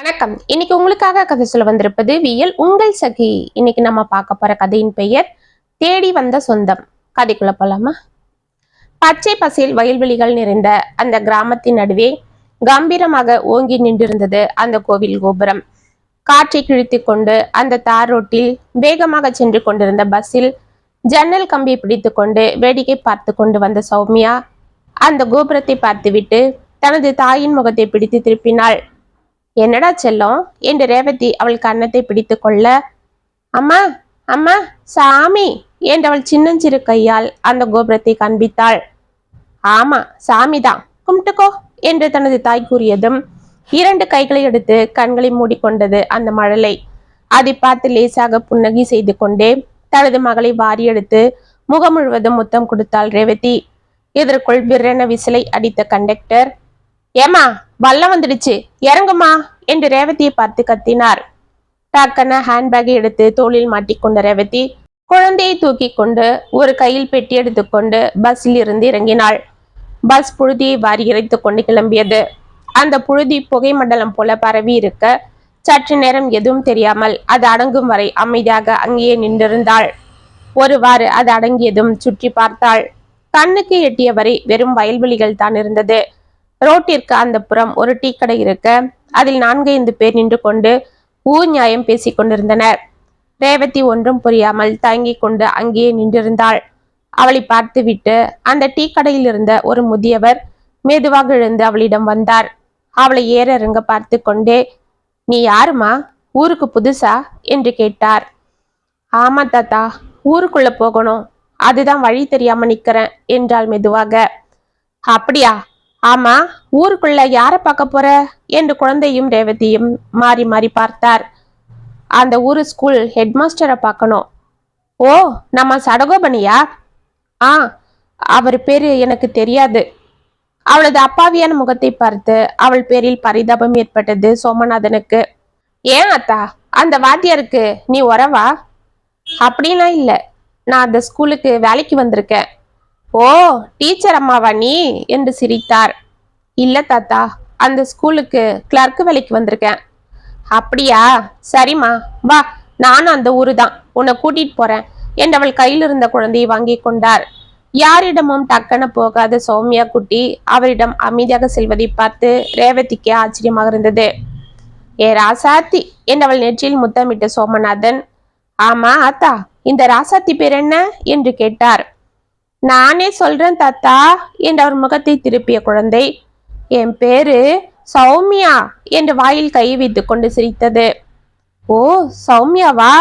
வணக்கம். இன்னைக்கு உங்களுக்காக கதை சொல்ல வந்திருப்பது வியல் உங்கள் சகி. இன்னைக்கு நம்ம பார்க்க போற கதையின் பெயர் தேடி வந்த சொந்தம். கதைக்குள்ள போலாமா? பச்சை பசேல் வயல்வெளிகள் நிறைந்த அந்த கிராமத்தின் நடுவே கம்பீரமாக ஓங்கி நின்றிருந்தது அந்த கோவில் கோபுரம். காற்றை கிழித்து கொண்டு அந்த தார் ரோட்டில் வேகமாக சென்று கொண்டிருந்த பஸ்ஸில் ஜன்னல் கம்பி பிடித்து கொண்டு வேடிக்கை பார்த்து கொண்டு வந்த சௌமியா அந்த கோபுரத்தை பார்த்துவிட்டு தனது தாயின் முகத்தை பிடித்து திருப்பினாள். என்னடா செல்லம் என்று ரேவதி அவள் கன்னத்தை பிடித்து கொள்ள, அம்மா அம்மா சாமி என்றவள் சின்னஞ்சிறு கையால் அந்த கோபுரத்தை காண்பித்தாள். ஆமா சாமிதான், கும்பிட்டுக்கோ என்று தனது தாய் கூறியதும் 2 கைகளை எடுத்து கண்களை மூடிக்கொண்டது அந்த மழலை. அதை பார்த்து லேசாக புன்னகை செய்து கொண்டே தனது மகளை வாரி எடுத்து முகம் முழுவதும் முத்தம் கொடுத்தாள் ரேவதி. இதற்குள் பிரென விசிலை அடித்த கண்டக்டர், ஏமா வல்லம் வந்துடுச்சு இறங்குமா என்று ரேவதியை பார்த்து கத்தினார். டக்கன ஹேண்ட்பேக்கை எடுத்து தோளில் மாட்டிக்கொண்ட ரேவதி குழந்தையை தூக்கி கொண்டு ஒரு கையில் பெட்டி எடுத்துக்கொண்டு பஸ்ஸில் இருந்து இறங்கினாள். பஸ் புழுதியை வாரி இறைத்து கொண்டு கிளம்பியது. அந்த புழுதி புகை மண்டலம் போல பரவி இருக்க சற்று நேரம் எதுவும் தெரியாமல் அது அடங்கும் வரை அமைதியாக அங்கேயே நின்றிருந்தாள். ஒருவாறு அது அடங்கியதும் சுற்றி பார்த்தாள். கண்ணுக்கு எட்டியவரை வெறும் வயல்வெளிகள் தான் இருந்தது. ரோட்டிற்கு அந்த புறம் ஒரு டீ கடை இருக்க அதில் 4-5 பேர் நின்று கொண்டு ஊர் நியாயம் பேசிக் கொண்டிருந்தனர். ரேவதி ஒன்றும் புரியாமல் தயங்கிக் கொண்டு அங்கேயே நின்றிருந்தாள். அவளை பார்த்துவிட்டு அந்த டீ கடையில் இருந்த ஒரு முதியவர் மெதுவாக எழுந்து அவளிடம் வந்தார். அவளை ஏற இறங்க பார்த்து கொண்டே, நீ யாருமா, ஊருக்கு புதுசா என்று கேட்டார். ஆமா தாத்தா, ஊருக்குள்ள போகணும், அதுதான் வழி தெரியாம நிக்கிறேன் என்றாள் மெதுவாக. அப்படியா, ஆமா ஊருக்குள்ள யார பார்க்க போற என்று குழந்தையும் ரேவதியும் மாறி மாறி பார்த்தார். அந்த ஊரு ஸ்கூல் ஹெட்மாஸ்டரை பார்க்கணும். ஓ, நம்ம சடகோபனியா? ஆ, அவர் பேரு எனக்கு தெரியாது. அவளது அப்பாவியான முகத்தை பார்த்து அவள் பேரில் பரிதாபம் ஏற்பட்டது சோமநாதனுக்கு. ஏன் அத்தா, அந்த வாத்தியாருக்கு நீ உறவா? அப்படின்னா இல்ல, நான் அந்த ஸ்கூலுக்கு வேலைக்கு வந்திருக்கேன். ஓ, டீச்சர் அம்மாவா நீ என்று சிரித்தார். இல்ல தாத்தா, அந்த ஸ்கூலுக்கு கிளர்க் வேலைக்கு வந்திருக்கேன். அப்படியா, சரிம்மா வா, நானும் அந்த ஊரு தான், உன்னை கூட்டிட்டு போறேன் என்று அவள் கையில் இருந்த குழந்தையை வாங்கி கொண்டார். யாரிடமும் டக்கன போகாத சௌமியா குட்டி அவரிடம் அமைதியாக செல்வதை பார்த்து ரேவதிக்கு ஆச்சரியமாக இருந்தது. ஏ ராசாத்தி என்று அவள் நெற்றியில் முத்தமிட்ட சோமநாதன், ஆமா ஆத்தா, இந்த ராசாத்தி பேர் என்ன என்று கேட்டார். நானே சொல்றேன் தாத்தா என்று அவர் முகத்தை திருப்பிய குழந்தை, என் பேரு சௌமியா என்று வாயில் கை வைத்து கொண்டு சிரித்தது. ஓ சௌமியாவா,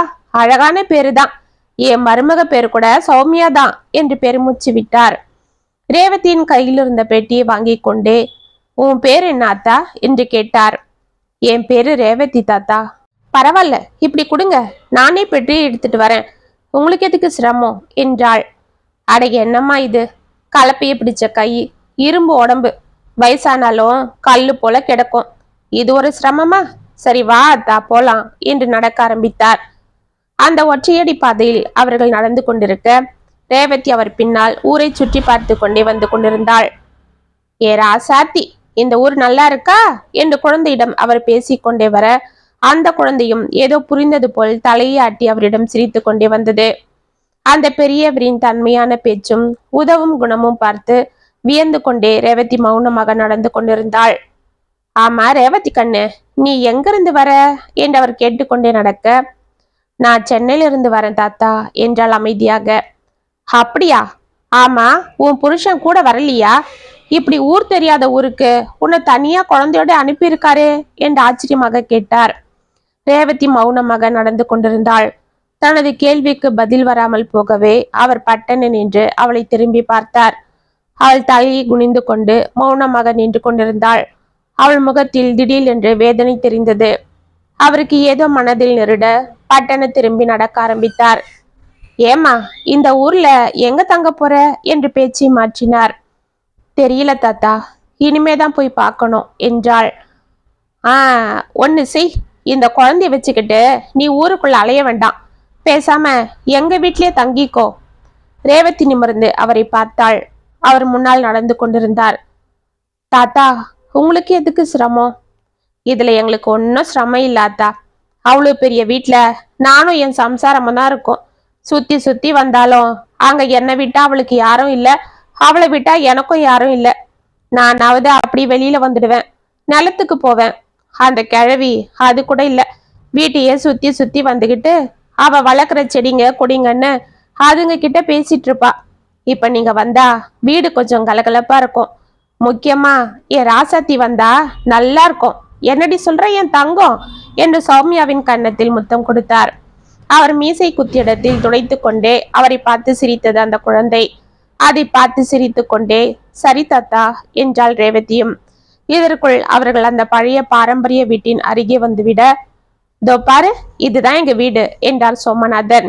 அழகான பேரு தான், என் மருமக பேரு கூட சௌமியா தான் என்று பெருமூச்சு விட்டார். ரேவதியின் கையில் இருந்த பெட்டியை வாங்கி கொண்டே, உன் பேர் என்ன அத்தா என்று கேட்டார். என் பேரு ரேவதி தாத்தா. பரவாயில்ல, இப்படி கொடுங்க, நானே பெட்டியை எடுத்துட்டு வரேன், உங்களுக்கு எதுக்கு சிரமம் என்றாள். அட என்னம்மா இது, கலப்பைய பிடிச்ச கை, இரும்பு உடம்பு, வயசானாலும் கல்லு போல கிடக்கும், இது ஒரு சிரமமா? சரி வா அத்தா போலாம் என்று நடக்க ஆரம்பித்தார். அந்த ஒற்றையடி பாதையில் அவர்கள் நடந்து கொண்டிருக்க ரேவதி அவர் பின்னால் ஊரை சுற்றி பார்த்து கொண்டே வந்து கொண்டிருந்தாள். ஏ ராசாத்தி, இந்த ஊர் நல்லா இருக்கா என்று குழந்தையிடம் அவர் பேசிக்கொண்டே வர அந்த குழந்தையும் ஏதோ புரிந்தது போல் தலையை ஆட்டி அவரிடம் சிரித்து கொண்டே வந்தது. அந்த பெரியவரின் தன்மையான பேச்சும் உதவும் குணமும் பார்த்து வியந்து கொண்டே ரேவதி மௌனமாக நடந்து கொண்டிருந்தாள். ஆமா ரேவதி கண்ணு, நீ எங்கிருந்து வர என்று அவர் கேட்டுக்கொண்டே நடக்க, நான் சென்னையிலிருந்து வரேன் தாத்தா என்றாள் அமைதியாக. அப்படியா, ஆமா உன் புருஷன் கூட வரலையா? இப்படி ஊர் தெரியாத ஊருக்கு உன்னை தனியா குழந்தையோட அனுப்பியிருக்காரே என்று ஆச்சரியமாக கேட்டார். ரேவதி மௌனமாக நடந்து கொண்டிருந்தாள். தனது கேள்விக்கு பதில் வராமல் போகவே அவர் பட்டன நின்று அவளை திரும்பி பார்த்தார். அவள் தலையை குனிந்து கொண்டு மௌனமாக நின்று கொண்டிருந்தாள். அவள் முகத்தில் திடீரென்று வேதனை தெரிந்தது. அவருக்கு ஏதோ மனதில் நெருட பட்டன திரும்பி நடக்க ஆரம்பித்தார். ஏமா, இந்த ஊர்ல எங்க தங்க போற என்று பேச்சை மாற்றினார். தெரியல தாத்தா, இனிமேதான் போய் பார்க்கணும் என்றாள். ஒன்னு செய், இந்த குழந்தைய வச்சுக்கிட்டு நீ ஊருக்குள்ள அலைய வேண்டாம், பேசாம எங்க வீட்லயே தங்கிக்கோ. ரேவதி நிமிர்ந்து அவரை பார்த்தாள். அவர் முன்னால் நடந்து கொண்டிருந்தார். தாத்தா, உங்களுக்கு எதுக்கு சிரமம்? இதுல எங்களுக்கு ஒன்றும் சிரமம் இல்லாத்தா. அவ்வளோ பெரிய வீட்டுல நானும் என் சம்சாரமும் தான் இருக்கும். சுத்தி சுத்தி வந்தாலும் அங்க என்னை விட்டா அவளுக்கு யாரும் இல்ல, அவளை விட்டா எனக்கும் யாரும் இல்ல. நானாவது அப்படி வெளியில வந்துடுவேன், நிலத்துக்கு போவேன். அந்த கிழவி அது கூட இல்ல, வீட்டையே சுத்தி சுத்தி வந்துகிட்டு அவ வளர்க்குற செடிங்க கொடிங்கன்னு அதுங்க கிட்ட பேசிட்டு இருப்பா. இப்ப நீங்க வந்தா வீடு கொஞ்சம் கலகலப்பா இருக்கும். முக்கியமா என் ராசாத்தி வந்தா நல்லா இருக்கும். என்னடி சொல்ற என் தங்கம் என்று சௌமியாவின் கன்னத்தில் முத்தம் கொடுத்தார். அவர் மீசை குத்தியிடத்தில் துடைத்து கொண்டே அவரை பார்த்து சிரித்தது அந்த குழந்தை. அதை பார்த்து சிரித்து கொண்டே சரி தாத்தா என்றாள் ரேவதியும். இதற்குள் அவர்கள் அந்த பழைய பாரம்பரிய வீட்டின் அருகே வந்துவிட, தோ பாரு, இதுதான் எங்க வீடு என்றார் சோமநாதன்.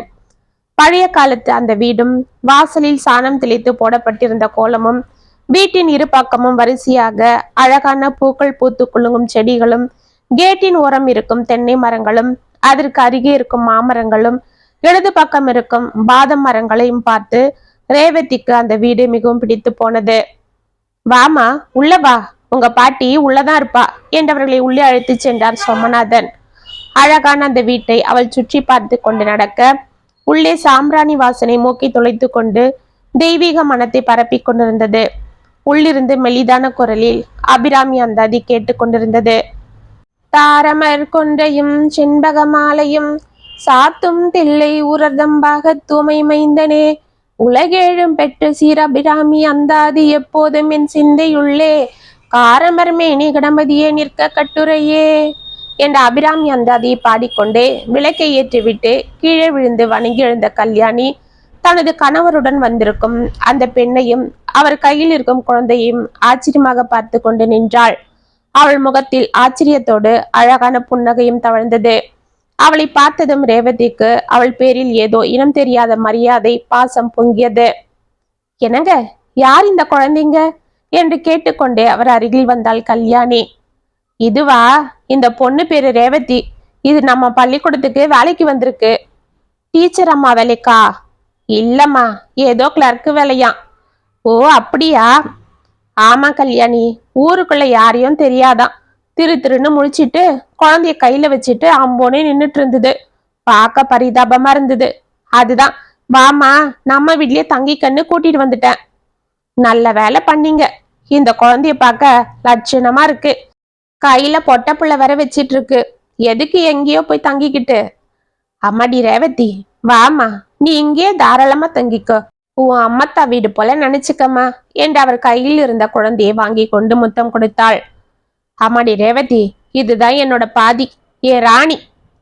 பழைய காலத்து அந்த வீடும், வாசலில் சாணம் தெளித்து போடப்பட்டிருந்த கோலமும், வீட்டின் இரு பக்கமும் வரிசையாக அழகான பூக்கள் பூத்து குலுங்கும் செடிகளும், கேட்டின் ஓரம் இருக்கும் தென்னை மரங்களும், அதற்கு அருகே இருக்கும் மாமரங்களும், இடது பக்கம் இருக்கும் பாதம் மரங்களையும் பார்த்து ரேவதிக்கு அந்த வீடு மிகவும் பிடித்து போனது. வாமா, உள்ள வா, உங்க பாட்டி உள்ளதான் இருப்பா என்றவர்களை உள்ளே அழைத்து சென்றார் சோமநாதன். அழகான அந்த வீட்டை அவள் சுற்றி பார்த்து கொண்டு நடக்க, உள்ளே சாம்பிராணி வாசனை மூக்கை துளைத்து கொண்டு தெய்வீக மனத்தை பரப்பி கொண்டிருந்தது. உள்ளிருந்து மெலிதான குரலில் அபிராமி அந்தாதி கேட்டு கொண்டிருந்தது. தாரமர் கொன்றையும் செண்பக மாலையும் சாத்தும் தில்லை உரதம்பாக தூமை மைந்தனே, உலகேழும் பெற்று சீரபிராமி அந்தாதி எப்போதும் என் சிந்தையுள்ளே, காரமர் மேனி கடமதியே நிற்க கட்டுரையே என்ற அபிராமி அந்தாதியை பாடிக்கொண்டே விளக்கை ஏற்றிவிட்டு கீழே விழுந்து வணங்கி எழுந்த கல்யாணி தனது கணவருடன் வந்திருக்கும் அந்த பெண்ணையும் அவர் கையில் இருக்கும் குழந்தையும் ஆச்சரியமாக பார்த்து கொண்டு நின்றாள். அவள் முகத்தில் ஆச்சரியத்தோடு அழகான புன்னகையும் தவழ்ந்தது. அவளை பார்த்ததும் ரேவதிக்கு அவள் பேரில் ஏதோ இனம் தெரியாத மரியாதை, பாசம் பொங்கியது. என்னங்க, யார் இந்த குழந்தைங்க என்று கேட்டுக்கொண்டே அவர் அருகில் வந்தாள் கல்யாணி. இதுவா, இந்த பொண்ணு பேரு ரேவதி. இது நம்ம பள்ளிக்கூடத்துக்கு வேலைக்கு வந்திருக்கு. டீச்சர் அம்மா வேலைக்கா? இல்லம்மா, ஏதோ கிளர்க்கு வேலையா. ஓ அப்படியா? ஆமா கல்யாணி, ஊருக்குள்ள யாரையும் தெரியாதான். திரு திருன்னு முழிச்சிட்டு குழந்தைய கையில வச்சுட்டு அம்போனே நின்னுட்டு இருந்தது. பார்க்க பரிதாபமா இருந்தது. அதுதான், வாமா நம்ம வீட்லயே தங்கிக்கன்னு கூட்டிட்டு வந்துட்டேன். நல்ல வேலை பண்ணீங்க. இந்த குழந்தைய பார்க்க லட்சணமா இருக்கு. கையில பொட்ட புள்ள வர வச்சிட்டு இருக்கு. எதுக்கு எங்கேயோ போய் தங்கிக்கிட்டு? அம்மாடி ரேவதி, வாமா, நீ இங்கேயே தாராளமா தங்கிக்கோ. உன் அம்மத்தா வீடு போல நினைச்சுக்கம்மா என்று அவர் கையில் இருந்த குழந்தையை வாங்கி கொண்டு முத்தம் கொடுத்தாள். அம்மாடி ரேவதி, இதுதான் என்னோட பாதி, ஏ ராணி.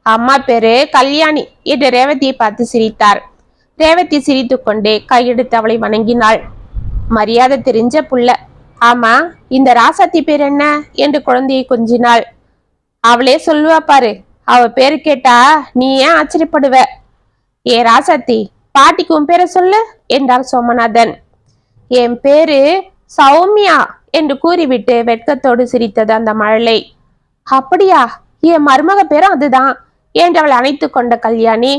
அம்மா பேரு கல்யாணி என்று ரேவதியை பார்த்து சிரித்தார். ரேவதி சிரித்து கொண்டே கையெடுத்து அவளை வணங்கினாள். மரியாதை தெரிஞ்ச புள்ள. ஆமா, இந்த ராசாத்தி பேர் என்ன என்று குழந்தையை கொஞ்சினாள். அவளே சொல்லுவா பாரு, அவ பேரு கேட்டா நீ ஏன் ஆச்சரியப்படுவ. ஏ ராசாத்தி, பாட்டிக்கு உன் பேரை சொல்லு என்றார் சோமநாதன். என் பேரு சௌமியா என்று கூறிவிட்டு வெட்கத்தோடு சிரித்தது அந்த மழலை. அப்படியா, என் மருமக பேரும் அதுதான் என்றவள் அணைத்து கொண்ட கல்யாணி.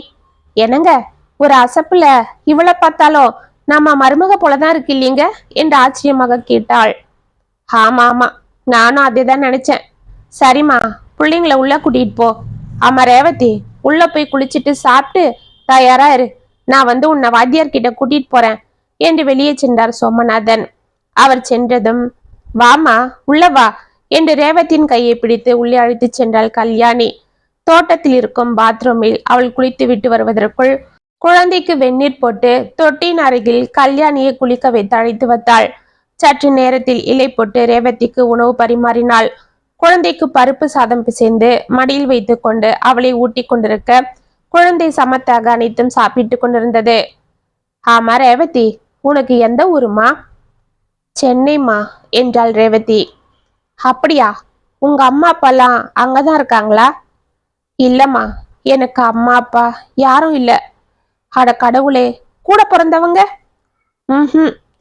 என்னங்க, ஒரு அசப்புல இவளை பார்த்தாலும் நம்ம மருமக போலதான் இருக்கு இல்லைங்க என்று ஆச்சரியமாக கேட்டாள். ஆமா ஆமா, நானும் அதேதான் நினைச்சேன். சரிம்மா, பிள்ளைங்களை உள்ள கூட்டிட்டு போ. ஆமா ரேவதி, உள்ள போய் குளிச்சுட்டு சாப்பிட்டு தயாரா இரு. நான் வந்து உன்னை வாத்தியார்கிட்ட கூட்டிட்டு போறேன் என்று வெளியே சென்றார் சோமநாதன். அவர் சென்றதும், வாமா உள்ள வா என்று ரேவதியின் கையை பிடித்து உள்ளே அழைத்து சென்றாள் கல்யாணி. தோட்டத்தில் இருக்கும் பாத்ரூமில் அவள் குளித்து விட்டு வருவதற்குள் குழந்தைக்கு வெந்நீர் போட்டு தொட்டியின் அருகில் கல்யாணியை குளிக்க வைத்து அழைத்து வந்தாள். சற்று நேரத்தில் இலை போட்டு ரேவதிக்கு உணவு பரிமாறினாள். குழந்தைக்கு பருப்பு சாதம் பிசைந்து மடியில் வைத்து கொண்டு அவளை ஊட்டி கொண்டிருக்க குழந்தை சமத்தாக அனைத்தும் சாப்பிட்டு கொண்டிருந்தது. ஆமா ரேவதி, உனக்கு எந்த ஊருமா? சென்னைமா என்றாள் ரேவதி. அப்படியா, உங்க அம்மா அப்பாலாம் அங்கதான் இருக்காங்களா? இல்லம்மா, எனக்கு அம்மா அப்பா யாரும் இல்ல. அட கடவுளே, கூட பிறந்தவங்க?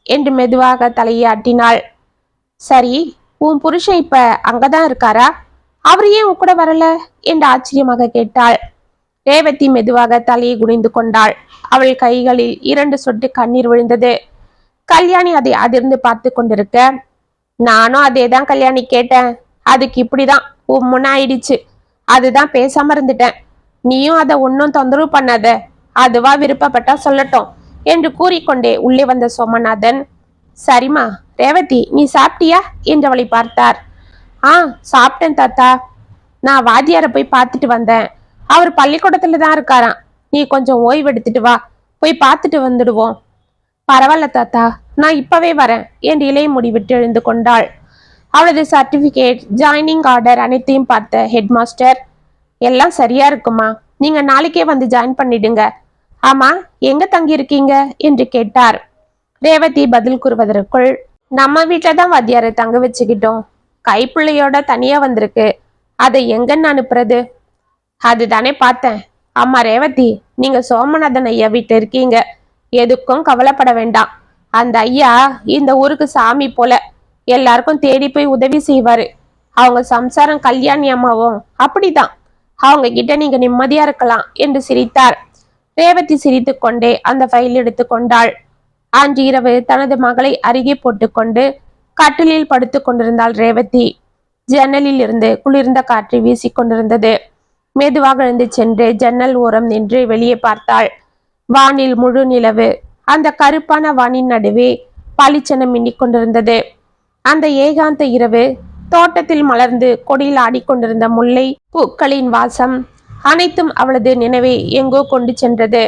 என்று மெதுவாக தலையை ஆட்டினாள். சரி, உன் புருஷன் இப்ப அங்கதான் இருக்காரா? அவர் ஏன் உன் கூட வரல என்று ஆச்சரியமாக கேட்டாள். ரேவதி மெதுவாக தலையை குனிந்து கொண்டாள். அவள் கைகளில் 2 சொட்டு கண்ணீர் விழுந்தது. கல்யாணி அதை அதிர்ந்து பார்த்து கொண்டிருக்க, நானும் அதேதான் கல்யாணி கேட்டேன். அதுக்கு இப்படிதான் உம்முன்னு ஆயிடுச்சு. அதுதான் பேசாம இருந்துட்டேன். நீயும் அதை ஒன்னும் தொந்தரவு பண்ணாத, அதுவா விருப்பப்பட்டா சொல்லட்டும் என்று கூறிக்கொண்டே உள்ளே வந்த சோமநாதன், சரிம்மா, ரேவதி நீ சாப்பிட்டியா என்றவளை பார்த்தார். சாப்பிட்டேன் தாத்தா. நான் வாத்தியாரை போய் பார்த்துட்டு வந்தேன். அவர் பள்ளிக்கூடத்துல தான் இருக்காராம். நீ கொஞ்சம் ஓய்வு எடுத்துட்டு வா, போய் பார்த்துட்டு வந்துடுவோம். பரவாயில்ல தாத்தா, நான் இப்பவே வரேன் என்று இளைய முடிவிட்டு எழுந்து கொண்டாள். அவளது சர்டிபிகேட், ஜாயினிங் ஆர்டர் அனைத்தையும் பார்த்த ஹெட் மாஸ்டர், எல்லாம் சரியா இருக்குமா, நீங்க நாளைக்கே வந்து ஜாயின் பண்ணிடுங்க. ஆமா, எங்க தங்கி இருக்கீங்க என்று கேட்டார். ரேவதி பதில் கூறுவதற்குள், நம்ம வீட்டில தான் வாத்தியாரை தங்க வச்சுக்கிட்டோம். கைப்பிள்ளையோட தனியா வந்திருக்கு, அதை எங்கன்னு அனுப்புறது? அதுதானே பார்த்தேன். அம்மா ரேவதி, நீங்க சோமநாதன் ஐயா வீட்டு இருக்கீங்க, எதுக்கும் கவலைப்பட வேண்டாம். அந்த ஐயா இந்த ஊருக்கு சாமி போல, எல்லாருக்கும் தேடி போய் உதவி செய்வாரு. அவங்க சம்சாரம் கல்யாணி அம்மாவும் அப்படிதான். அவங்க கிட்ட நீங்க நிம்மதியா இருக்கலாம் என்று சிரித்தார். ரேவதி சிரித்து கொண்டே அந்த ஃபைல் எடுத்து கொண்டாள். அன்று இரவு தனது மகளை அருகே போட்டுக்கொண்டு கட்டிலில் படுத்து கொண்டிருந்தாள் ரேவதி. ஜன்னலில் இருந்து குளிர்ந்த காற்று வீசிக்கொண்டிருந்தது. மெதுவாக எழுந்து சென்று ஜன்னல் ஓரம் நின்று வெளியே பார்த்தாள். வானில் முழு நிலவு. அந்த கருப்பான வானின் நடுவே பளிச்சென மின்னிக் கொண்டிருந்தது. அந்த ஏகாந்த இரவு தோட்டத்தில் மலர்ந்து கொடியில் ஆடிக்கொண்டிருந்த முல்லை பூக்களின் வாசம் அனைத்தும் அவளது நினைவை எங்கோ கொண்டு சென்றது.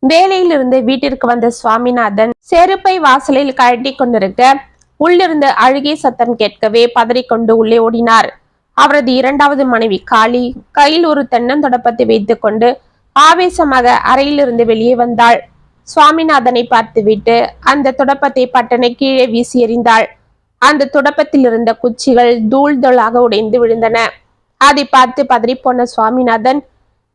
வேலையிலிருந்து வீட்டிற்கு வந்த சுவாமிநாதன் செருப்பை வாசலில் கழட்டி கொண்டிருக்க உள்ளிருந்து அழுகை சத்தம் கேட்கவே பதறிக்கொண்டு உள்ளே ஓடினார். அவரது இரண்டாவது மனைவி காளி கையில் ஒரு தென்னந்தொடப்பத்தை வைத்துக் கொண்டு ஆவேசமாக அறையிலிருந்து வெளியே வந்தாள். சுவாமிநாதனை பார்த்துவிட்டு அந்த துடப்பத்தை பட்டனை கீழே வீசி எறிந்தாள். அந்த துடப்பத்தில் இருந்த குச்சிகள் தூள் தூளாக உடைந்து விழுந்தன. அதை பார்த்து பதறிப்போன சுவாமிநாதன்,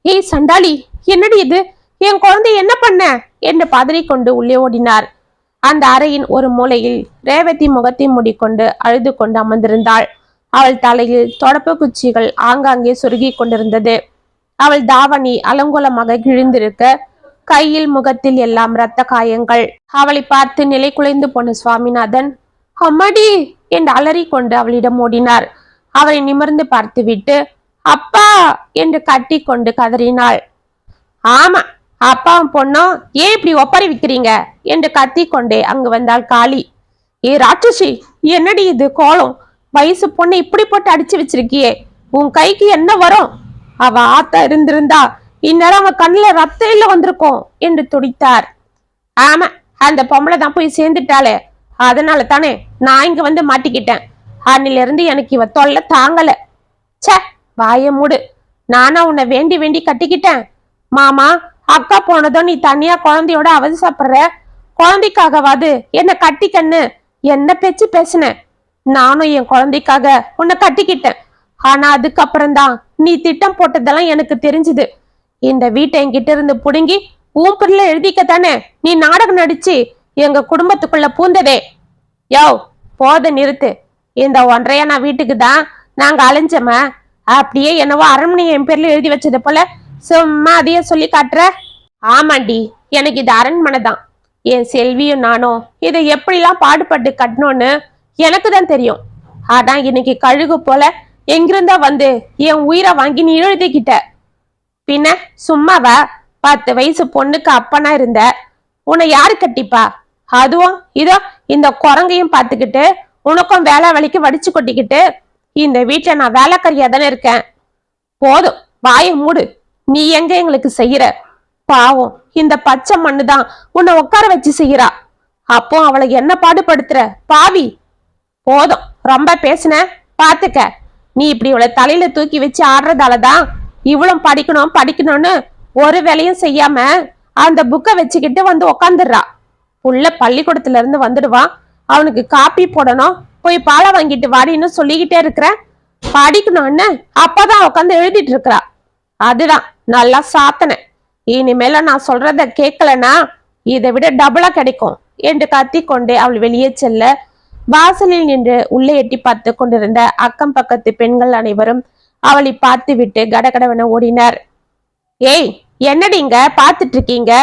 ஏய் சண்டாளி, என்னடி இது, என் குழந்தை என்ன பண்ண என்று பதறிக்கொண்டு உள்ளே ஓடினார். அந்த அறையின் ஒரு மூலையில் ரேவதி முகத்தை மூடிக்கொண்டு அழுது கொண்டு அமர்ந்திருந்தாள். அவள் தலையில் தொடப்பு குச்சிகள் ஆங்காங்கே சுருகி கொண்டிருந்தது. அவள் தாவணி அலங்கோலமாக கிழிந்திருக்க கையில் முகத்தில் எல்லாம் இரத்த காயங்கள். அவளை பார்த்து நிலை குலைந்து போன சுவாமிநாதன், அம்மாடி என்று அலறிக்கொண்டு அவளிடம் ஓடினார். அவரை நிமிர்ந்து பார்த்துவிட்டு அப்பா என்று கட்டி கொண்டு கதறினாள். ஆமா, அப்பாவும் பொண்ணும் ஏன் இப்படி ஒப்பறி விக்கிறீங்க என்று கத்தி கொண்டே அங்கு வந்தாள் காளி. ஏ ராட்சசி, என்னடி இது கோலம், வயசு பொண்ணை இப்படி போட்டு அடிச்சு வச்சிருக்கியே, உன் கைக்கு என்ன வரும்? அவ ஆத்தா இருந்திருந்தா இந்நேரம் அவன் கண்ணுல ரத்தம் இல்ல வந்திருக்கும் என்று துடித்தார். ஆமா, அந்த பொம்பளை தான் போய் சேர்ந்துட்டாளே, அதனால தானே நான் இங்க வந்து மாட்டிக்கிட்டேன். அன்னில இருந்து எனக்கு இவ தொல்லை தாங்கல. சே, வாய மூடு. நானா உன்னை வேண்டி வேண்டி கட்டிக்கிட்டேன்? மாமா அக்கா போனதும் நீ தனியா குழந்தையோட அவசப்படுற, குழந்தைக்காகவாது என்ன கட்டிக்கன்னு என்ன பேச்சு பேசுன. நானும் என் குழந்தைக்காக உன்னை கட்டிக்கிட்டேன். ஆனா அதுக்கப்புறம்தான் நீ திட்டம் போட்டதெல்லாம் எனக்கு தெரிஞ்சுது. இந்த வீட்டை என்கிட்ட இருந்து புடுங்கி உன் பிள்ளை எழுதிக்கத்தானே நீ நாடகம் நடிச்சு எங்க குடும்பத்துக்குள்ள பூந்ததே. யோ, போத நிறுத்து. இந்த ஒன்றையா நான் வீட்டுக்கு தான் நாங்க அலைஞ்சோம, அப்படியே என்னவோ அரண்மனையை என் பேர்ல எழுதி வச்சது போல சும்மா அதையே சொல்லி காட்டுற. ஆமாண்டி, எனக்கு இது அரண்மனை தான். என் செல்வியும் நானும் இதை எப்படிலாம் பாடுபட்டு கட்டணும்னு எனக்கு தான் தெரியும். ஆனா இன்னைக்கு கழுகு போல எங்கிருந்தா வந்து என் உயிரை வாங்கி நீ எழுதிக்கிட்ட. பின்ன சும்மாவா? 10 வயசு பொண்ணுக்கு அப்பனா இருந்த உன்னை யாரு கட்டிப்பா? அதுவும் இதோ இந்த குரங்கையும் பார்த்துக்கிட்டு உனக்கும் வேலை வேலைக்கு வடிச்சு கொட்டிக்கிட்டு இந்த வீட்டுல நான் வேலைக்காரியா தானே இருக்கேன். போதும், வாயை மூடு. நீ எங்க எங்களுக்கு செய்யற? பாவம், இந்த பச்சை மண்ணுதான் உன்னை உட்கார வச்சு செய்யறா. அப்போ அவளை என்ன பாடுபடுத்துற பாவி? போதும், ரொம்ப பேசுன. பாத்துக்க, நீ இப்படி இவளை தலையில தூக்கி வச்சு ஆடுறதாலதான் இவ்வளவு படிக்கணும் படிக்கணும்னு ஒரு வேலையும் செய்யாம அந்த புக்கை வச்சுக்கிட்டு வந்து உக்காந்துடுறா. புள்ள பள்ளிக்கூடத்துல இருந்து வந்துடுவான், அவனுக்கு காப்பி போடணும், போய் பாலை வாங்கிட்டு வாடின்னு சொல்லிக்கிட்டே இருக்கிற. படிக்கணும்னு அப்பதான் உட்காந்து எழுதிட்டு இருக்கிறா. அதுதான் நல்லா சாத்தன. இனிமேல நான் சொல்றத கேட்கலன்னா இதை விட டபுளா கிடைக்கும் என்று கத்தி கொண்டே அவள் வெளியே செல்ல வாசலில் நின்று உள்ளே எட்டி பார்த்து கொண்டிருந்த அக்கம் பக்கத்து பெண்கள் அனைவரும் அவளை பார்த்து விட்டு கடகடவென ஓடினர். ஏய், என்னடிங்க பார்த்துட்டு இருக்கீங்க?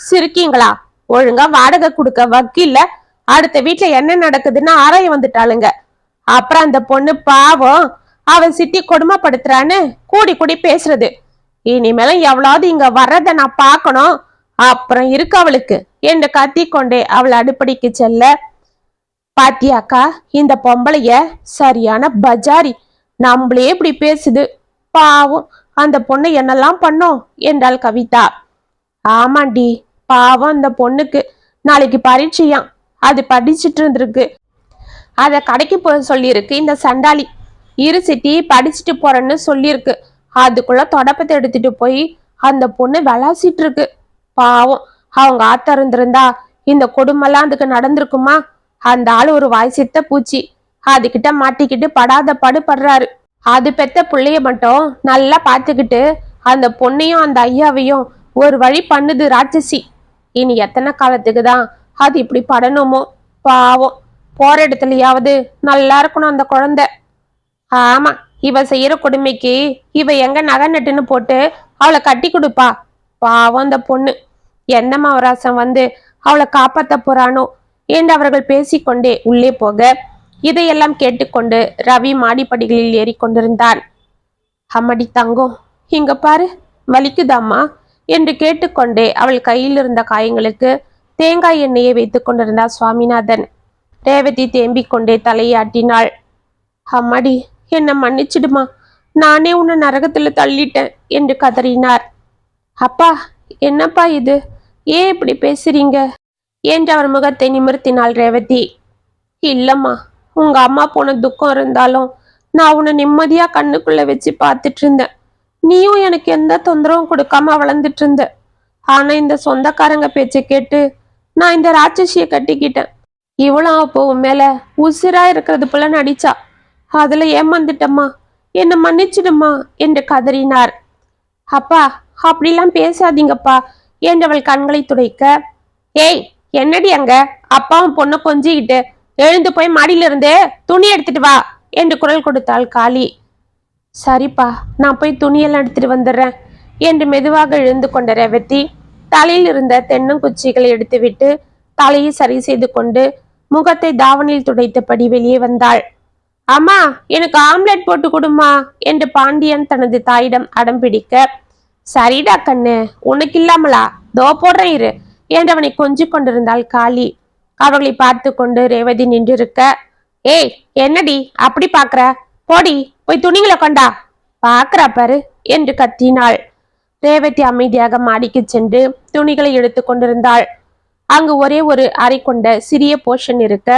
சிரிக்கீங்களா? ஒழுங்கா வாடகை கொடுக்க வக்கீல்ல அடுத்த வீட்டுல என்ன நடக்குதுன்னு ஆராய வந்துட்டாளுங்க. அப்புறம் அந்த பொண்ணு பாவம் அவன் சித்தி கொடுமைப்படுத்துறான்னு கூடி கூடி பேசுறது. இனிமேல எவ்வளவு இங்க வர்றத நான் பார்க்கணும், அப்புறம் இருக்கு அவளுக்கு என்று கத்திக்கொண்டே அவள் அடுப்படிக்கு செல்ல, பாத்தியாக்கா இந்த பொம்பளைய சரியான பஜாரி, நம்மளே இப்படி பேசுது, பாவம் அந்த பொண்ணு என்னெல்லாம் பண்ணோம் என்றாள் கவிதா. ஆமாண்டி, பாவம் அந்த பொண்ணுக்கு நாளைக்கு பரீட்சையாம், அது படிச்சுட்டு இருந்திருக்கு, அத கடைக்கு போக சொல்லியிருக்கு இந்த சண்டாளி. இரு சிட்டி படிச்சுட்டு போறேன்னு சொல்லியிருக்கு, அதுக்குள்ள தொடப்பத்தை எடுத்துட்டு போய் அந்த பொண்ணு விளாசிட்டு இருக்கு. பாவம் அவங்க ஆத்தா இருந்திருந்தா இந்த கொடுமெல்லாம் அதுக்கு நடந்திருக்குமா? அந்த ஆள் ஒரு வாய் சித்த பூச்சி, அதுகிட்ட மாட்டிக்கிட்டு படாத படுறாரு. அது பெத்த பிள்ளைய மட்டும் நல்லா பாத்துக்கிட்டு அந்த பொண்ணையும் அந்த ஐயாவையும் ஒரு வழி பண்ணுது ராட்சசி. இனி எத்தனை காலத்துக்கு தான் அது இப்படி படணுமோ? பாவம், போற இடத்துலயாவது நல்லா இருக்கணும் அந்த குழந்தை. ஆமா, இவ செய்யற கொடுமைக்கு இவ எங்க நகை நட்டுன்னு போட்டு அவளை கட்டி கொடுப்பா. பாவம் அந்த பொண்ணு, என்ன மவராசம் வந்து அவளை காப்பாத்த போறானோ என்று அவர்கள் பேசிக்கொண்டே உள்ளே போக, இதையெல்லாம் கேட்டுக்கொண்டு ரவி மாடிப்படிகளில் ஏறிக்கொண்டிருந்தான். அம்மடி தங்கம், இங்க பாரு, வலிக்குதாம்மா என்று கேட்டுக்கொண்டே அவள் கையில் இருந்த காயங்களுக்கு தேங்காய் எண்ணெயை வைத்துக் கொண்டிருந்தார் சுவாமிநாதன். ரேவதி தேம்பிக் கொண்டே தலையாட்டினாள். அம்மாடி, என்ன மன்னிச்சிடுமா, நானே உன்னை நரகத்துல தள்ளிட்டேன் என்று கதறினார். அப்பா, என்னப்பா இது, ஏன் இப்படி பேசுறீங்க என்று அவர் முகத்தை நிமிர்த்தினாள் ரேவதி. இல்லம்மா, உங்க அம்மா போன துக்கம் இருந்தாலும் நான் உன்னை நிம்மதியா கண்ணுக்குள்ள வச்சு பார்த்துட்டு இருந்தேன். நீயும் எனக்கு எந்த தொந்தரவும் கொடுக்காம வளர்ந்துட்டு இருந்த. ஆனா இந்த சொந்தக்காரங்க பேச்சை கேட்டு நான் இந்த ராட்சசிய கட்டிக்கிட்டேன். இவளும் அப்போ உன் மேல உசிரா இருக்கிறது போல நடிச்சா, அதுல ஏமாந்துட்டம்மா, என்ன மன்னிச்சிடுமா என்று கதறினார். அப்பா, அப்படிலாம் பேசாதீங்கப்பா என்றவள் கண்களை துடைக்க, ஏய் என்னடி அங்க அப்பாவும் பொண்ணு கொஞ்சிக்கிட்டு, எழுந்து போய் மாடியில இருந்து துணி எடுத்துட்டு வா என்று குரல் கொடுத்தாள் காளி. சரிப்பா, நான் போய் துணியெல்லாம் எடுத்துட்டு வந்துடுறேன் என்று மெதுவாக எழுந்து கொண்ட ரேவதி தலையில் இருந்த தென்னங்குச்சிகளை எடுத்துவிட்டு தலையை சரி செய்து கொண்டு முகத்தை தாவணியில் துடைத்தபடி வெளியே வந்தாள். அம்மா, எனக்கு ஆம்லெட் போட்டு கொடுமா என்று பாண்டியன் தனது தாயிடம் அடம் பிடிக்க, சரிடா கண்ணு, உனக்கு இல்லாமலா, தோ போடுறேன் இரு என்று அவனை கொஞ்சிக் கொண்டிருந்தாள் காளி. அவர்களை பார்த்து கொண்டு ரேவதி நின்றிருக்க, ஏய் என்னடி அப்படி பாக்குற, போடி போய் துணிகளை கொண்டா, பாக்குறா பாரு என்று கத்தினாள். ரேவதி அமைதியாக மாடிக்கு சென்று துணிகளை எடுத்து கொண்டிருந்தாள். அங்கு ஒரே ஒரு அறை கொண்ட சிறிய போர்ஷன் இருக்க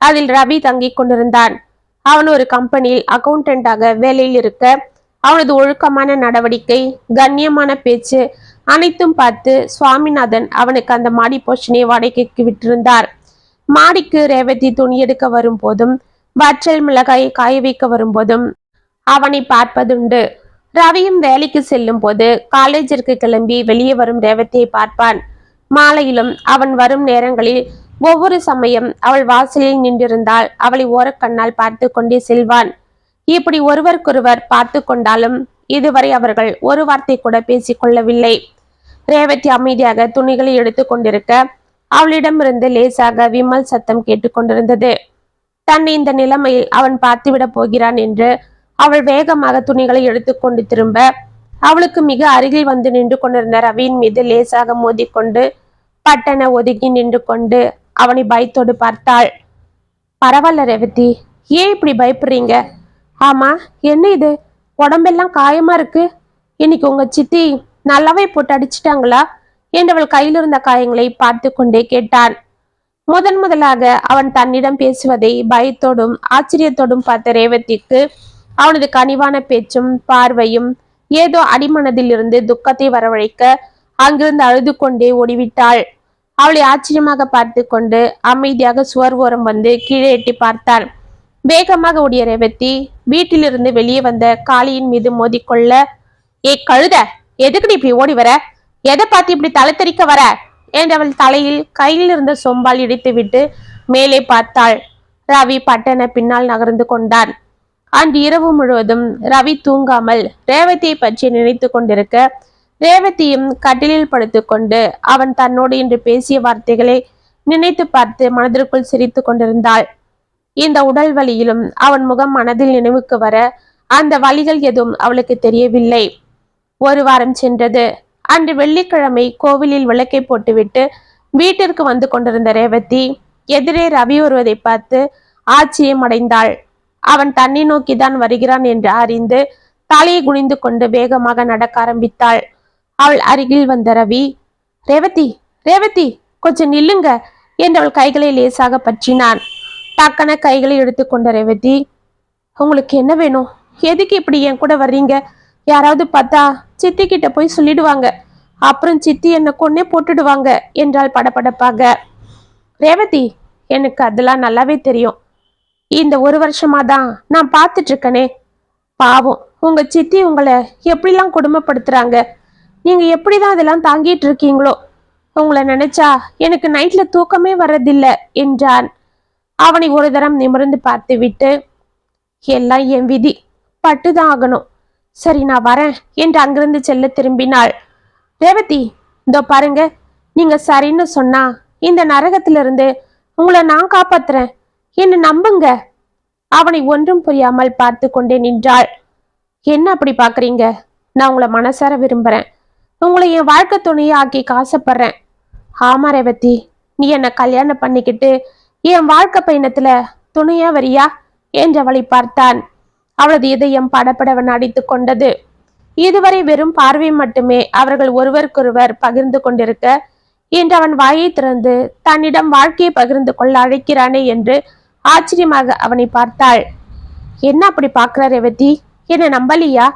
அதில் ரவி தங்கிக் கொண்டிருந்தான். அவன் ஒரு கம்பெனியில் அக்கவுண்டன்டாக வேலையில் இருக்க அவனது ஒழுக்கமான நடவடிக்கை, கண்ணியமான பேச்சு அனைத்தும் பார்த்து சுவாமிநாதன் அவனுக்கு அந்த மாடி போர்ஷனை வாடகைக்கு விட்டிருந்தார். மாடிக்கு ரேவதி துணி எடுக்க வரும் போதும் வற்றல் மிளகாயை காய வைக்க வரும்போதும் அவனை பார்ப்பதுண்டு. ரவியும் வேலைக்கு செல்லும் போது காலேஜிற்கு கிளம்பி வெளியே வரும் ரேவதியை பார்ப்பான். மாலையிலும் அவன் வரும் நேரங்களில் ஒவ்வொரு சமயம் அவள் வாசலில் நின்றிருந்தால் அவளை ஓரக்கண்ணால் பார்த்து கொண்டே செல்வான். இப்படி ஒருவருக்கொருவர் பார்த்து கொண்டாலும் இதுவரை அவர்கள் ஒரு வார்த்தை கூட பேசிக்கொள்ளவில்லை. ரேவதி அமைதியாக துணிகளை எடுத்து கொண்டிருக்க அவளிடமிருந்து லேசாக விமல் சத்தம் கேட்டுக்கொண்டிருந்தது. தன்னை இந்த நிலைமையில் அவன் பார்த்துவிடப் போகிறான் என்று அவள் வேகமாக துணிகளை எடுத்துக்கொண்டு திரும்ப அவளுக்கு மிக அருகில் வந்து நின்று கொண்டிருந்த ரவியின் மீது லேசாக மோதிக்கொண்டு பட்டன ஒதுக்கி நின்று கொண்டு அவனை பயத்தோடு பார்த்தாள். பரவாயில்ல ரேவதி, ஏன் இப்படி பயப்படுறீங்க? ஆமா, என்ன இது, உடம்பெல்லாம் காயமா இருக்கு, இன்னைக்கு உங்க சித்தி நல்லாவே போட்டு அடிச்சிட்டாங்களா என்றவள் கையில் இருந்த காயங்களை பார்த்து கொண்டே கேட்டான். முதலாக அவன் தன்னிடம் பேசுவதை பயத்தோடும் ஆச்சரியத்தோடும் பார்த்த ரேவதிக்கு அவனது கனிவான பேச்சும் பார்வையும் ஏதோ அடிமனதில் இருந்து துக்கத்தை வரவழைக்க அங்கிருந்து அழுது கொண்டே ஓடிவிட்டாள். அவளை ஆச்சரியமாக பார்த்து கொண்டு அமைதியாக சுவர் ஓரம் வந்து கீழே எட்டி பார்த்தாள். வேகமாக ஓடிய ரேவதி வீட்டிலிருந்து வெளியே வந்த காளியின் மீது மோதிக்கொள்ள, ஏ கழுத, எதுக்கு இப்படி ஓடி வர, எதை பார்த்து இப்படி தலை தெறிக்க வர என்றவள் தலையில் கையில் இருந்த சொம்பால் இடித்துவிட்டு மேலே பார்த்தாள். ரவி பட்டன பின்னால் நகர்ந்து கொண்டான். அன்று இரவு முழுவதும் ரவி தூங்காமல் ரேவதியை பற்றி நினைத்து கொண்டிருக்க ரேவதியும் கட்டிலில் படுத்துக்கொண்டு அவன் தன்னோடு இன்று பேசிய வார்த்தைகளை நினைத்து பார்த்து மனதிற்குள் சிரித்து கொண்டிருந்தாள். இந்த உடல் வலியிலும் அவன் முகம் மனதில் நினைவுக்கு வர அந்த வழிகள் எதுவும் அவளுக்கு தெரியவில்லை. ஒரு வாரம் சென்றது. அன்று வெள்ளிக்கிழமை கோவிலில் விளக்கை போட்டுவிட்டு வீட்டிற்கு வந்து கொண்டிருந்த ரேவதி எதிரே ரவி வருவதை பார்த்து ஆச்சரியம் அடைந்தாள். அவன் தன்னை நோக்கிதான் வருகிறான் என்று அறிந்து தலையை குனிந்து கொண்டு வேகமாக நடக்க ஆரம்பித்தாள். அவள் அருகில் வந்த ரவி, ரேவதி ரேவதி கொஞ்சம் நில்லுங்க என்று அவள் கைகளை லேசாக பற்றினான். டக்கன கைகளை எடுத்துக்கொண்ட ரேவதி, உங்களுக்கு என்ன வேணும்? எதுக்கு இப்படி என் கூட வர்றீங்க? யாராவது பார்த்தா சித்தி கிட்ட போய் சொல்லிடுவாங்க, அப்புறம் சித்தி என்னை கொன்னே போட்டுடுவாங்க என்றாள் படபடப்பாக. ரேவதி, எனக்கு அதெல்லாம் நல்லாவே தெரியும். இந்த ஒரு வருஷமா தான் நான் பார்த்துட்டு இருக்கனே. பாவம், உங்க சித்தி உங்களை எப்படிலாம் கொடுமைப்படுத்துறாங்க. நீங்க எப்படிதான் அதெல்லாம் தாங்கிட்டு இருக்கீங்களோ? உங்களை நினைச்சா எனக்கு நைட்ல தூக்கமே வர்றதில்லை என்றான். அவனை ஒரு தரம் நிமிர்ந்து பார்த்து விட்டு, எல்லாம் என் விதி, பட்டுதான் ஆகணும். சரி, நான் வரேன் என்று அங்கிருந்து செல்ல திரும்பினாள். ரேவதி, இதோ பாருங்க, நீங்க சரின்னு சொன்னா இந்த நரகத்திலிருந்து உங்களை நான் காப்பாத்துறேன், என்ன நம்புங்க. அவனை ஒன்றும் புரியாமல் பார்த்து கொண்டே நின்றாள். என்ன அப்படி பாக்குறீங்க? நான் உங்களை மனசார விரும்புறேன். உங்களை என் வாழ்க்கை துணையை ஆக்கி காசப்படுறேன். ஆமா ரேவதி, நீ என்ன கல்யாணம் பண்ணிக்கிட்டு என் வாழ்க்கை பயணத்துல துணையா வரியா என்று அவளை பார்த்தான். அவளது இதயம் படபடவன் அடித்து கொண்டது. இதுவரை வெறும் பார்வை மட்டுமே அவர்கள் ஒருவருக்கொருவர் பகிர்ந்து கொண்டிருக்க, என்று அவன் வாயை திறந்து தன்னிடம் வாழ்க்கையை பகிர்ந்து கொள்ள அழைக்கிறானே என்று ஆச்சரியமாக அவனை பார்த்தாள். என்ன அப்படி பார்க்கிற ரேவதி? என்ன நம்பலியா?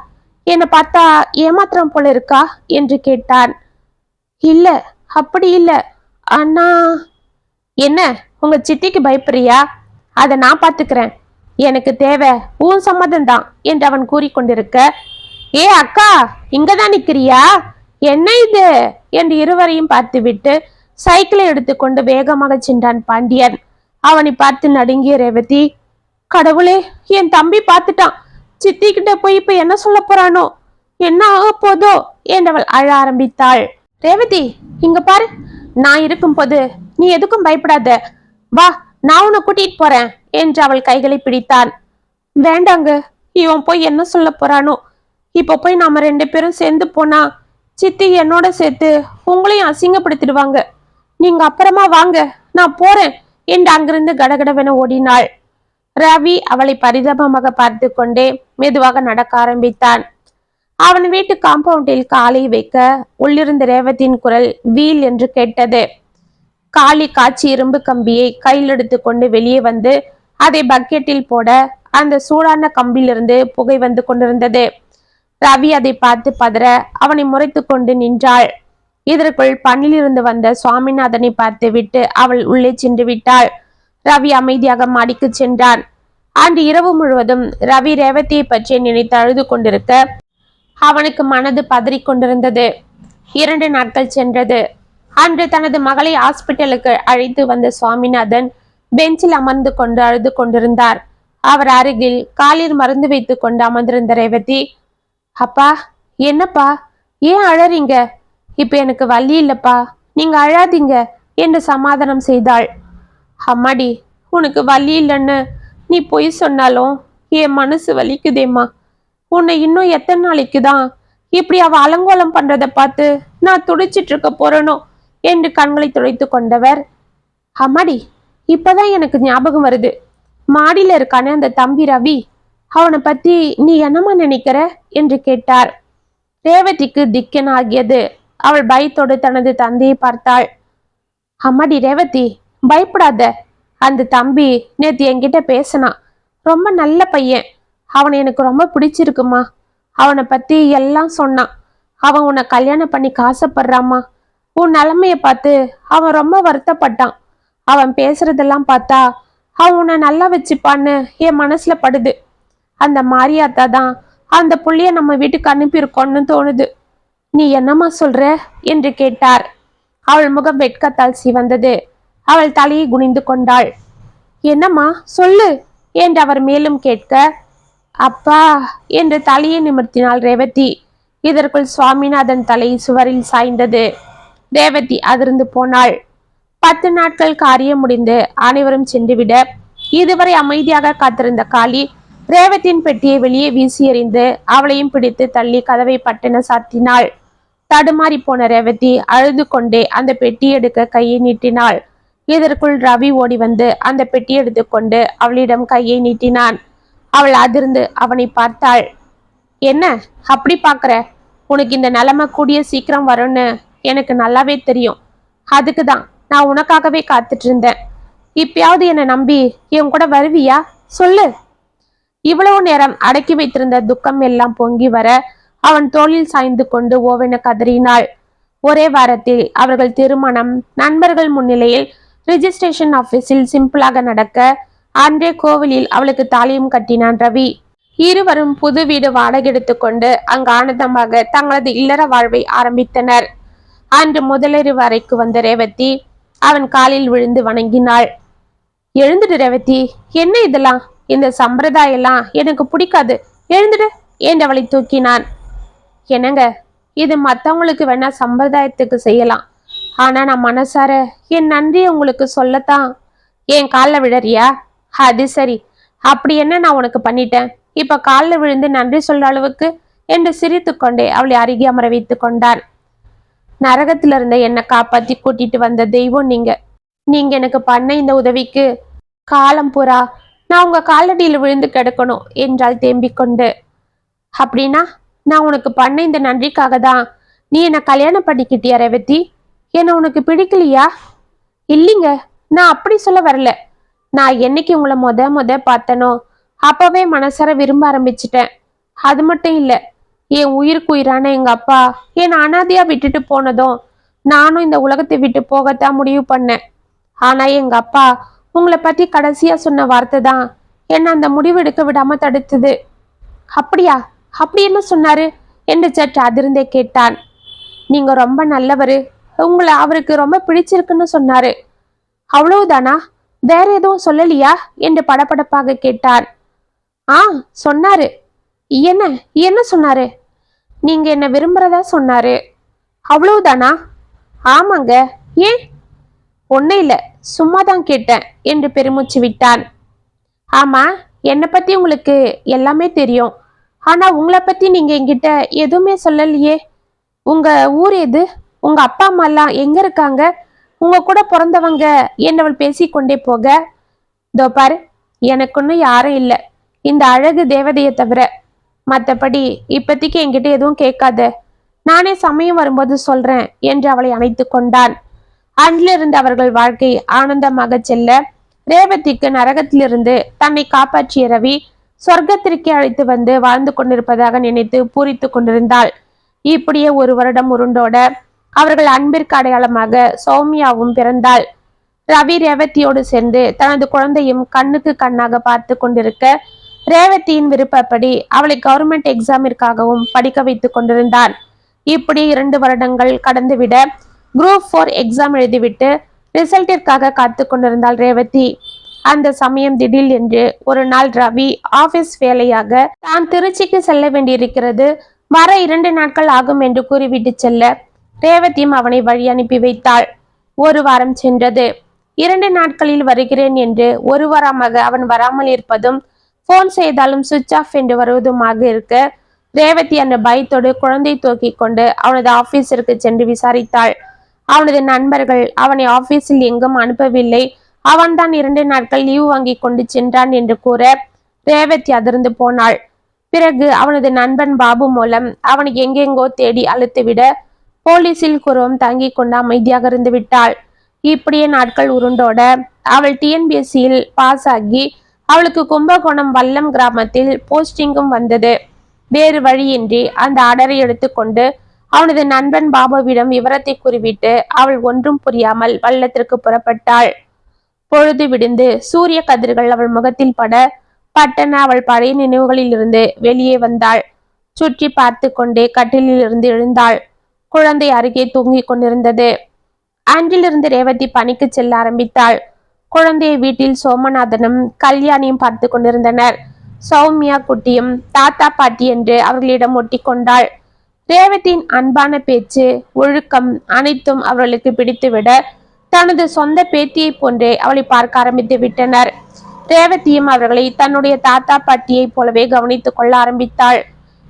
என்னை பார்த்தா ஏமாத்திரம் போல இருக்கா என்று கேட்டான். இல்ல, அப்படி இல்ல. அண்ணா, என்ன உங்க சித்திக்கு பயப்படுறியா? அதை நான் பார்த்துக்கிறேன். எனக்கு தேவை உன் சம்மதம் தான் என்று அவன் கூறிக்கொண்டிருக்க, ஏ அக்கா, இங்கதான் நிக்கிறியா? என்ன இது என்று இருவரையும் பார்த்துவிட்டு சைக்கிளை எடுத்துக்கொண்டு வேகமாக சென்றான் பாண்டியன். அவனை பார்த்து நடுங்கிய ரேவதி, கடவுளே, என் தம்பி பார்த்துட்டான். சித்தி கிட்ட போய் இப்ப என்ன சொல்ல போறானோ, என்ன ஆக போதோ என்றவள் அழ ஆரம்பித்தாள். ரேவதி, இங்க பாரு, நான் இருக்கும் போது நீ எதுக்கும் பயப்படாத. வா, நான் உன்னை கூட்டிட்டு போறேன் என்று அவள் கைகளை பிடித்தான். வேண்டாங்க, இவன் போய் என்ன சொல்ல போறானோ. இப்ப போய் நாம 2 பேரும் சேர்ந்து போனா சித்தி என்னோட சேர்த்து உங்களையும் அசிங்கப்படுத்திடுவாங்க. நீங்க அப்புறமா வாங்க, நான் போறேன் என்று அங்கிருந்து கடகடவென ஓடினாள். ரவி அவளை பரிதாபமாக பார்த்து கொண்டே மெதுவாக நடக்க ஆரம்பித்தான். அவன் வீட்டு காம்பவுண்டில் காலை வைக்க உள்ளிருந்த ரேவதியின் குரல் வீல் என்று கேட்டது. காளி காய்ச்சி இரும்பு கம்பியை கையில் எடுத்து கொண்டு வெளியே வந்து அதை பக்கெட்டில் போட அந்த சூடான கம்பிலிருந்து புகை வந்து கொண்டிருந்தது. ரவி அதை பார்த்து பதற அவனை முறைத்து கொண்டு நின்றாள். இதற்குள் பண்ணிலிருந்து வந்த சுவாமிநாதனை பார்த்து விட்டு அவள் உள்ளே சென்று விட்டாள். ரவி அமைதியாக மாடிக்கு சென்றான். அன்று இரவு முழுவதும் ரவி ரேவதியை பற்றி நினைத்து அழுது கொண்டிருக்க அவனுக்கு மனது பதறிக் கொண்டிருந்தது. 2 நாட்கள் சென்றது. அன்று தனது மகளை ஹாஸ்பிட்டலுக்கு அழைத்து வந்த சுவாமிநாதன் பெஞ்சில் அமர்ந்து கொண்டு அழுது கொண்டிருந்தார். அவர் அருகில் காலில் மருந்து வைத்துக் கொண்டு அமர்ந்திருந்த ரேவதி, அப்பா, என்னப்பா, ஏன் அழறீங்க? இப்ப எனக்கு வலி இல்லப்பா, நீங்க அழாதீங்க என்று சமாதானம் செய்தாள். அம்மாடி, உனக்கு வலி இல்லைன்னு நீ பொய் சொன்னாலும் என் மனசு வலிக்குதேம்மா. உன்னை இன்னும் எத்தனை நாளைக்கு தான் இப்படி அவ அலங்கோலம் பண்றதை பார்த்து நான் துடிச்சிட்டு இருக்க போறனோ என்று கண்களை துடைத்து கொண்டவர், அம்மாடி, இப்பதான் எனக்கு ஞாபகம் வருது. மாடியில இருக்கானே அந்த தம்பி ரவி, அவனை பத்தி நீ என்னமா நினைக்கிற என்று கேட்டார். ரேவதிக்கு திக்கென ஆகியது. அவள் பயத்தோடு தனது தந்தையை பார்த்தாள். அம்மாடி ரேவதி, பயப்படாத. அந்த தம்பி நேத்து என்கிட்ட பேசினான். ரொம்ப நல்ல பையன். அவனை எனக்கு ரொம்ப பிடிச்சிருக்குமா. அவனை பத்தி எல்லாம் சொன்னான். அவன் உன்னை கல்யாணம் பண்ணி காசப்படுறாமா. உன் நிலைமைய பார்த்து அவன் ரொம்ப வருத்தப்பட்டான். அவன் பேசுறதெல்லாம் பார்த்தா அவன் உன்னை நல்லா வச்சுப்பான்னு என் மனசுல படுது. அந்த மாரியாத்தா தான் அந்த புள்ளைய நம்ம வீட்டுக்கு அனுப்பியிருக்கோன்னு தோணுது. நீ என்னம்மா சொல்ற என்று கேட்டார். அவள் முகம் வெட்கத்தால் சிவந்தது. அவள் தலையை குனிந்து கொண்டாள். என்னம்மா சொல்லு என்று அவர் மேலும் கேட்க, அப்பா என்று தலையை நிமிர்த்தினாள் ரேவதி. இதற்குள் சுவாமிநாதன் தலை சுவரில் சாய்ந்தது. ரேவதி அதிர்ந்து போனாள். 10 நாட்கள் காரியம் முடிந்து அனைவரும் சென்றுவிட இதுவரை அமைதியாக காத்திருந்த காளி ரேவதியின் பெட்டியை வெளியே வீசி எறிந்து அவளையும் பிடித்து தள்ளி கதவை பட்டென சாத்தினாள். தடுமாறி போன ரேவதி அழுது கொண்டே அந்த பெட்டி எடுக்க கையை நீட்டினாள். இதற்குள் ரவி ஓடி வந்து அந்த பெட்டி எடுத்துக்கொண்டு அவளிடம் கையை நீட்டினான். அவள் அதிர்ந்து அவனை பார்த்தாள். என்ன அப்படி பாக்குற? உனக்கு இந்த நிலைமை கூடிய சீக்கிரம் வரும்னு எனக்கு நல்லாவே தெரியும். அதுக்குதான் நான் உனக்காகவே காத்துட்டு இருந்தேன். இப்பயாவது என்னை நம்பி என் கூட வருவியா? சொல்லு. இவ்வளவு நேரம் அடக்கி வைத்திருந்த துக்கம் எல்லாம் பொங்கி வர அவன் தோளில் சாய்ந்து கொண்டு ஓவென கதறினாள். ஒரே வாரத்தில் அவர்கள் திருமணம் நண்பர்கள் முன்னிலையில் ரிஜிஸ்ட்ரேஷன் ஆபீஸில் சிம்பிளாக நடக்க அன்றே கோவிலில் அவளுக்கு தாலியும் கட்டினான் ரவி. இருவரும் புது வீடு வாடகை எடுத்துக்கொண்டு அங்கு ஆனந்தமாக தங்களது இல்லற வாழ்வை ஆரம்பித்தனர். அன்று முதலிரவு அறைக்கு வந்த ரேவதி அவன் காலில் விழுந்து வணங்கினாள். எழுந்துடு ரேவதி, என்ன இதெல்லாம்? இந்த சம்பிரதாயம் எல்லாம் எனக்கு பிடிக்காது, எழுந்துடு என்று அவளை தூக்கினான். என்னங்க, இது மற்றவங்களுக்கு வேணா சம்பிரதாயத்துக்கு செய்யலாம், ஆனா நான் மனசார என் நன்றி உங்களுக்கு சொல்லத்தான். என் காலில் விழறியா? அது சரி, அப்படி என்ன நான் உனக்கு பண்ணிட்டேன் இப்ப காலில் விழுந்து நன்றி சொல்ற அளவுக்கு என்று சிரித்து கொண்டே அவளை அருகே அமர வைத்துக் கொண்டான். நரகத்திலிருந்த என்னை காப்பாத்தி கூட்டிட்டு வந்த தெய்வம் நீங்க. நீங்க எனக்கு பண்ண இந்த உதவிக்கு காலம் பூரா நான் உங்க காலடியில் விழுந்து கிடக்கணும் என்றால் தேம்பிக்கொண்டு. அப்படின்னா நான் உனக்கு பண்ண இந்த நன்றிக்காக தான் நீ என்னை கல்யாணம் பண்ணிக்கிட்டியா ரேவதி? என்ன உனக்கு பிடிக்கலையா? இல்லைங்க, நான் அப்படி சொல்ல வரல. நான் என்னைக்கு உங்களை முத பார்த்தனோ அப்பவே மனசார விரும்ப ஆரம்பிச்சிட்டேன். அது மட்டும் இல்ல, என் உயிருக்கு உயிரான எங்க அப்பா என் அனாதையா விட்டுட்டு போனதும் நானும் இந்த உலகத்தை விட்டு போகத்தான் முடிவு பண்ணேன். ஆனா எங்க அப்பா உங்களை பத்தி கடைசியா சொன்ன வார்த்தை தான் என்ன அந்த முடிவு எடுக்க விடாம தடுத்தது. அப்படியா? அப்படி என்ன சொன்னாரு என்று சற்று அதிர்ந்தே கேட்டான். நீங்க ரொம்ப நல்லவரு, உங்களை அவருக்கு ரொம்ப பிடிச்சிருக்குன்னு சொன்னாரு. அவ்வளவுதானா? வேற எதுவும் சொல்லலையா என்று படபடப்பாக கேட்டான். சொன்னாரு. என்ன என்ன சொன்னாரு? நீங்க என்ன விரும்புறதா சொன்னாரு. அவ்வளவுதானா? ஆமாங்க. ஏன்? ஒன்னும் இல்ல, சும்மாதான் கேட்டேன் என்று பெருமூச்சு விட்டான். ஆமா, என்னை பத்தி உங்களுக்கு எல்லாமே தெரியும், ஆனா உங்களை பத்தி நீங்க என்கிட்ட எதுவுமே சொல்லலையே. உங்க ஊர் எது? உங்க அப்பா அம்மா எல்லாம் எங்க இருக்காங்க? உங்க கூட பிறந்தவங்க என்னவள் பேசிக்கொண்டே போக, இதோ பாரு, எனக்கு ஒன்னும் யாரும் இல்லை இந்த அழகு தேவதையை தவிர. மற்றபடி இப்பத்திக்கு என்கிட்ட எதுவும் கேட்காத, நானே சமயம் வரும்போது சொல்றேன் என்று அவளை அணைத்து கொண்டான். அன்றிலிருந்து அவர்கள் வாழ்க்கை ஆனந்தமாக செல்ல ரேவதிக்கு நரகத்திலிருந்து தன்னை காப்பாற்றிய ரவி சொர்க்கத்திற்கே அழைத்து வந்து வாழ்ந்து கொண்டிருப்பதாக நினைத்து பூரித்து கொண்டிருந்தாள். இப்படியே ஒரு வருடம் உருண்டோட அவர்கள் அன்பிற்கு அடையாளமாக சௌமியாவும் பிறந்தாள். ரவி ரேவதியோடு சேர்ந்து தனது குழந்தையும் கண்ணுக்கு கண்ணாக பார்த்து கொண்டிருக்க ரேவதியின் விருப்பப்படி அவளை கவர்மெண்ட் எக்ஸாமிற்காகவும் படிக்க வைத்துக் கொண்டிருந்தான். இப்படி 2 வருடங்கள் கடந்துவிட குரூப் 4 எக்ஸாம் எழுதிவிட்டு ரிசல்ட்டிற்காக காத்து கொண்டிருந்தாள் ரேவதி. அந்த சமயம் திடீர் என்று ஒரு நாள் ரவி ஆபீஸ் வேலையாக தான் திருச்சிக்கு செல்ல வேண்டியிருக்கிறது, வர 2 நாட்கள் ஆகும் என்று கூறிவிட்டு செல்ல ரேவதியும் அவனை வழி அனுப்பி வைத்தாள். 1 வாரம் சென்றது. 2 நாட்களில் வருகிறேன் என்று 1 வாரமாக அவன் வராமல் இருப்பதும் போன் செய்தாலும் சுவிட்ச் ஆஃப் என்று வருவதுமாக இருக்க ரேவதி அந்த பயத்தோடு குழந்தை தூக்கி கொண்டு அவனது ஆபீஸிற்கு சென்று விசாரித்தாள். அவனது நண்பர்கள் அவனை ஆபீஸில் எங்கும் அனுப்பவில்லை, அவன்தான் 2 நாட்கள் லீவு வாங்கி கொண்டு சென்றான் என்று கூற ரேவதி அதிர்ந்து போனாள். பிறகு அவனது நண்பன் பாபு மூலம் அவனை எங்கெங்கோ தேடி அழுத்துவிட போலீஸில் குருவம் தாங்கி கொண்டு அமைதியாக இருந்து விட்டாள். இப்படியே நாட்கள் உருண்டோட அவள் டிஎன்பிஎஸ்சியில் பாஸ் ஆகி அவளுக்கு கும்பகோணம் வல்லம் கிராமத்தில் போஸ்டிங்கும் வந்தது. வேறு வழியின்றி அந்த ஆர்டரை எடுத்துக்கொண்டு அவனது நண்பன் பாபுவிடம் விவரத்தை கூறிவிட்டு அவள் ஒன்றும் புரியாமல் வல்லத்திற்கு புறப்பட்டாள். பொழுது விடிந்து சூரிய கதிர்கள் அவள் முகத்தில் பட பட்டன அவள் பழைய நினைவுகளில் இருந்து வெளியே வந்தாள். சுற்றி பார்த்து கொண்டே கட்டிலில் இருந்து எழுந்தாள். குழந்தை அருகே தூங்கிக் கொண்டிருந்தது. அன்றிலிருந்து ரேவதி பணிக்கு செல்ல ஆரம்பித்தாள். குழந்தையை வீட்டில் சோமநாதனும் கல்யாணியும் பார்த்து கொண்டிருந்தனர். சௌமியா குட்டியும் தாத்தா பாட்டி என்று அவர்களிடம் ஒட்டி கொண்டாள். ரேவதியின் அன்பான பேச்சு ஒழுக்கம் அனைத்தும் அவர்களுக்கு பிடித்துவிட தனது சொந்த பேத்தியை போன்றே அவளை பார்க்க ஆரம்பித்து விட்டனர். ரேவதியும் அவர்களை தன்னுடைய தாத்தா பாட்டியை போலவே கவனித்துக் கொள்ள ஆரம்பித்தாள்.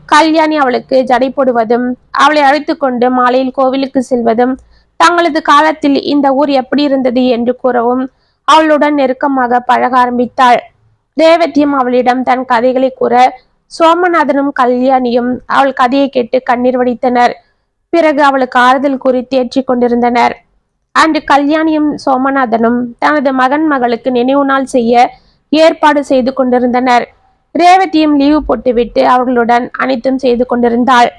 கல்யாணி அவளுக்கு ஜடை போடுவதும் அவளை அழைத்து கொண்டு மாலையில் கோவிலுக்கு செல்வதும் தங்களது காலத்தில் இந்த ஊர் எப்படி இருந்தது என்று கூறவும் அவளுடன் நெருக்கமாக பழக ஆரம்பித்தாள். ரேவதியும் அவளிடம் தன் கதைகளை கூற சோமநாதனும் கல்யாணியும் அவள் கதையை கேட்டு கண்ணீர் வடித்தனர். பிறகு அவளுக்கு ஆறுதல் கூறி தேற்றி கொண்டிருந்தனர். அன்று கல்யாணியும் சோமநாதனும் தனது மகன் மகளுக்கு நினைவு நாள் செய்ய ஏற்பாடு செய்து கொண்டிருந்தனர். ரேவதியும் லீவு போட்டுவிட்டு அவர்களுடன் அனைத்தும் செய்து கொண்டிருந்தாள்.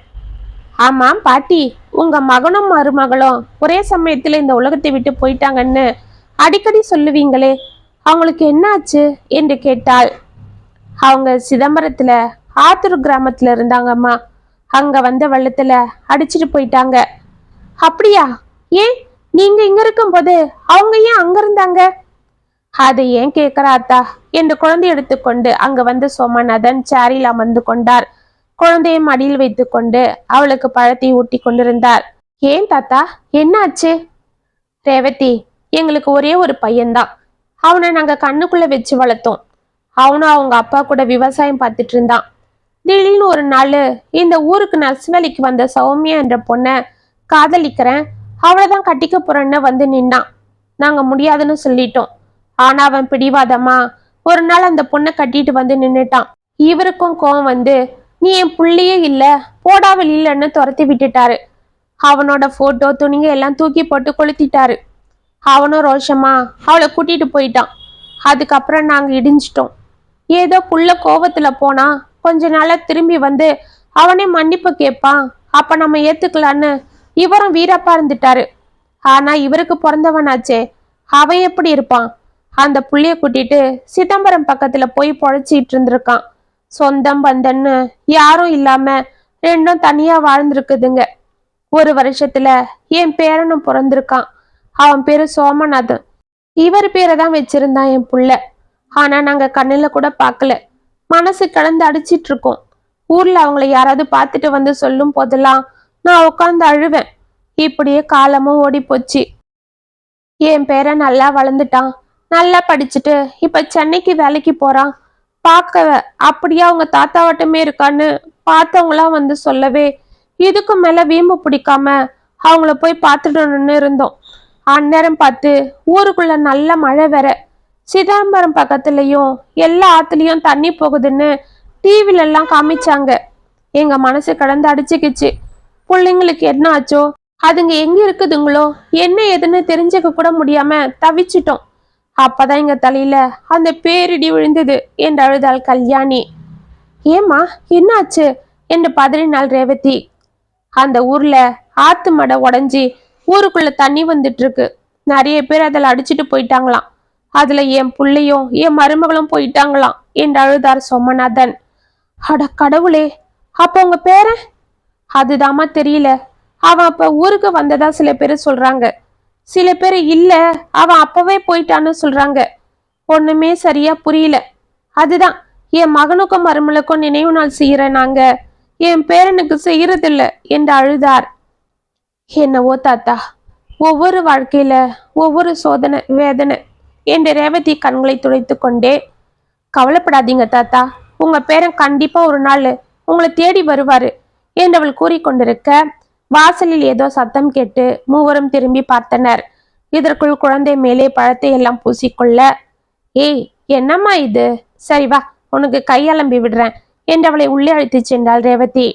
ஆமாம் பாட்டி, உங்க மகனும் மருமகளும் ஒரே சமயத்துல இந்த உலகத்தை விட்டு போயிட்டாங்கன்னு அடிக்கடி சொல்லுவீங்களே, அவங்களுக்கு என்ன ஆச்சு என்று கேட்டாள். அவங்க சிதம்பரத்துல ஆத்தூர் கிராமத்துல இருந்தாங்கம்மா. அங்க வந்த வெள்ளத்துல அடிச்சிட்டு போயிட்டாங்க. அப்படியா? ஏன் நீங்க இங்க இருக்கும் போது அவங்க ஏன் அங்க இருந்தாங்க? அதை ஏன் கேட்கிறாத்தா என்று குழந்தை எடுத்துக்கொண்டு அங்கு வந்த சோமநாதன் சேரில் அமர்ந்து கொண்டார். குழந்தையை மடியில் வைத்துக் கொண்டு அவளுக்கு பழத்தை ஊட்டி கொண்டிருந்தார். ஏன் தாத்தா, என்னாச்சு? ரேவதி, எங்களுக்கு ஒரே ஒரு பையன்தான். அவனை நாங்க கண்ணுக்குள்ள வச்சு வளர்த்தோம். அவனும் அவங்க அப்பா கூட விவசாயம் பார்த்துட்டு இருந்தான். திடீர்னு ஒரு நாள் இந்த ஊருக்கு நர்ஸ் வேலைக்கு வந்த சௌமியா என்ற பொண்ணை காதலிக்கிறேன், அவளைதான் கட்டிக்க போறேன்னு வந்து நின்னான். நாங்க முடியாதுன்னு சொல்லிட்டோம். ஆனா அவன் பிடிவாதமா ஒரு நாள் அந்த பொண்ணை கட்டிட்டு வந்து நின்னுட்டான். இவருக்கும் கோவம் வந்து, நீ என் புள்ளையே இல்ல, போடா வெளியிலன்னு துரத்தி விட்டுட்டாரு. அவனோட போட்டோ துணிங்க எல்லாம் தூக்கி போட்டு கொளுத்திட்டாரு. அவனும் ரோஷமா அவளை கூட்டிட்டு போயிட்டான். அதுக்கப்புறம் நாங்க இடிஞ்சிட்டோம். ஏதோ புள்ள கோவத்துல போனா கொஞ்ச நாளா திரும்பி வந்து அவனே மன்னிப்பு கேட்பான், அப்ப நம்ம ஏத்துக்கலான்னு இவரும் வீரப்பா இருந்துட்டாரு. ஆனா இவருக்கு பிறந்தவனாச்சே, அவன் எப்படி இருப்பான்? அந்த புள்ளைய கூட்டிட்டு சிதம்பரம் பக்கத்துல போய் பொழைச்சிட்டு இருந்திருக்கான். சொந்தம் பந்தன்னு யாரும் இல்லாம ரெண்டும் தனியா வாழ்ந்திருக்குதுங்க. ஒரு வருஷத்துல என் பேரனும் பிறந்திருக்கான். அவன் பேரு சோமநாதன். இவர் பேரை தான் வச்சிருந்தான் என் புள்ள. ஆனா நாங்க கண்ணுல கூட பார்க்கல. மனசு கலந்து அடிச்சிட்டு இருக்கோம். ஊர்ல அவங்கள யாராவது பார்த்துட்டு வந்து சொல்லும் போதெல்லாம் நான் உட்கார்ந்து அழுவேன். இப்படியே காலமும் ஓடி போச்சு. என் பேரை நல்லா வளர்ந்துட்டான், நல்லா படிச்சுட்டு இப்ப சென்னைக்கு வேலைக்கு போறான். பார்க்க அப்படியே அவங்க தாத்தாவட்டமே இருக்கான்னு பார்த்தவங்களாம் வந்து சொல்லவே இதுக்கு மேல வீம்பு பிடிக்காம அவங்கள போய் பார்த்துடணும்னு இருந்தோம். அந்நேரம் பார்த்து ஊருக்குள்ள நல்ல மழை வேற. சிதம்பரம் பக்கத்துலயும் எல்லா ஆத்துலயும் தண்ணி போகுதுன்னு டிவில எல்லாம் காமிச்சாங்க. எங்க மனசு கடந்து அடிச்சுக்கிச்சு. பிள்ளைங்களுக்கு என்ன ஆச்சோ, அதுங்க எங்க இருக்குதுங்களோ என்ன ஏதுன்னு தெரிஞ்சுக்க கூட முடியாம தவிச்சிட்டோம். அப்பதான் எங்க தலையில அந்த பேரிடி விழுந்தது என்று அழுதாள் கல்யாணி. ஏமா என்னாச்சு என்று பதறினாள் ரேவதி. அந்த ஊர்ல ஆத்து மடை உடஞ்சி ஊருக்குள்ள தண்ணி வந்துட்டு இருக்கு. நிறைய பேர் அதில் அடிச்சுட்டு போயிட்டாங்களாம். அதுல என் புள்ளையும் என் மருமகளும் போயிட்டாங்களாம் என்று அழுதார் சோமநாதன். அட கடவுளே, அப்ப உங்க பேரன்? அதுதாமா தெரியல. அவன் அப்ப ஊருக்கு வந்ததா சில பேர் சொல்றாங்க. சில பேர் இல்ல, அவன் அப்பவே போயிட்டான்னு சொல்றாங்க. ஒண்ணுமே சரியா புரியல. அதுதான் என் மகனுக்கும் மருமலுக்கும் நினைவு நாள் செய்யற நாங்க என் பேரனுக்கு செய்யறதில்ல என்று அழுதார். என்னவோ தாத்தா, ஒவ்வொரு வாழ்க்கையில ஒவ்வொரு சோதனை வேதனை என்று ரேவதி கண்களை துடைத்து கொண்டே, கவலைப்படாதீங்க தாத்தா, உங்க பேரன் கண்டிப்பா ஒரு நாள் உங்களை தேடி வருவாரு என்றவள் கூறிக்கொண்டிருக்க வாசலில் ஏதோ சத்தம் கேட்டு மூவரும் திரும்பி பார்த்தனர். இதற்குள் குழந்தை மேலே பழத்தை எல்லாம் பூசிக்கொள்ள, ஏய் என்னம்மா இது, சரி வா உனக்கு கையலம்பி விடுறேன் என்றவளை உள்ளே அழைத்து சென்றாள் ரேவதி.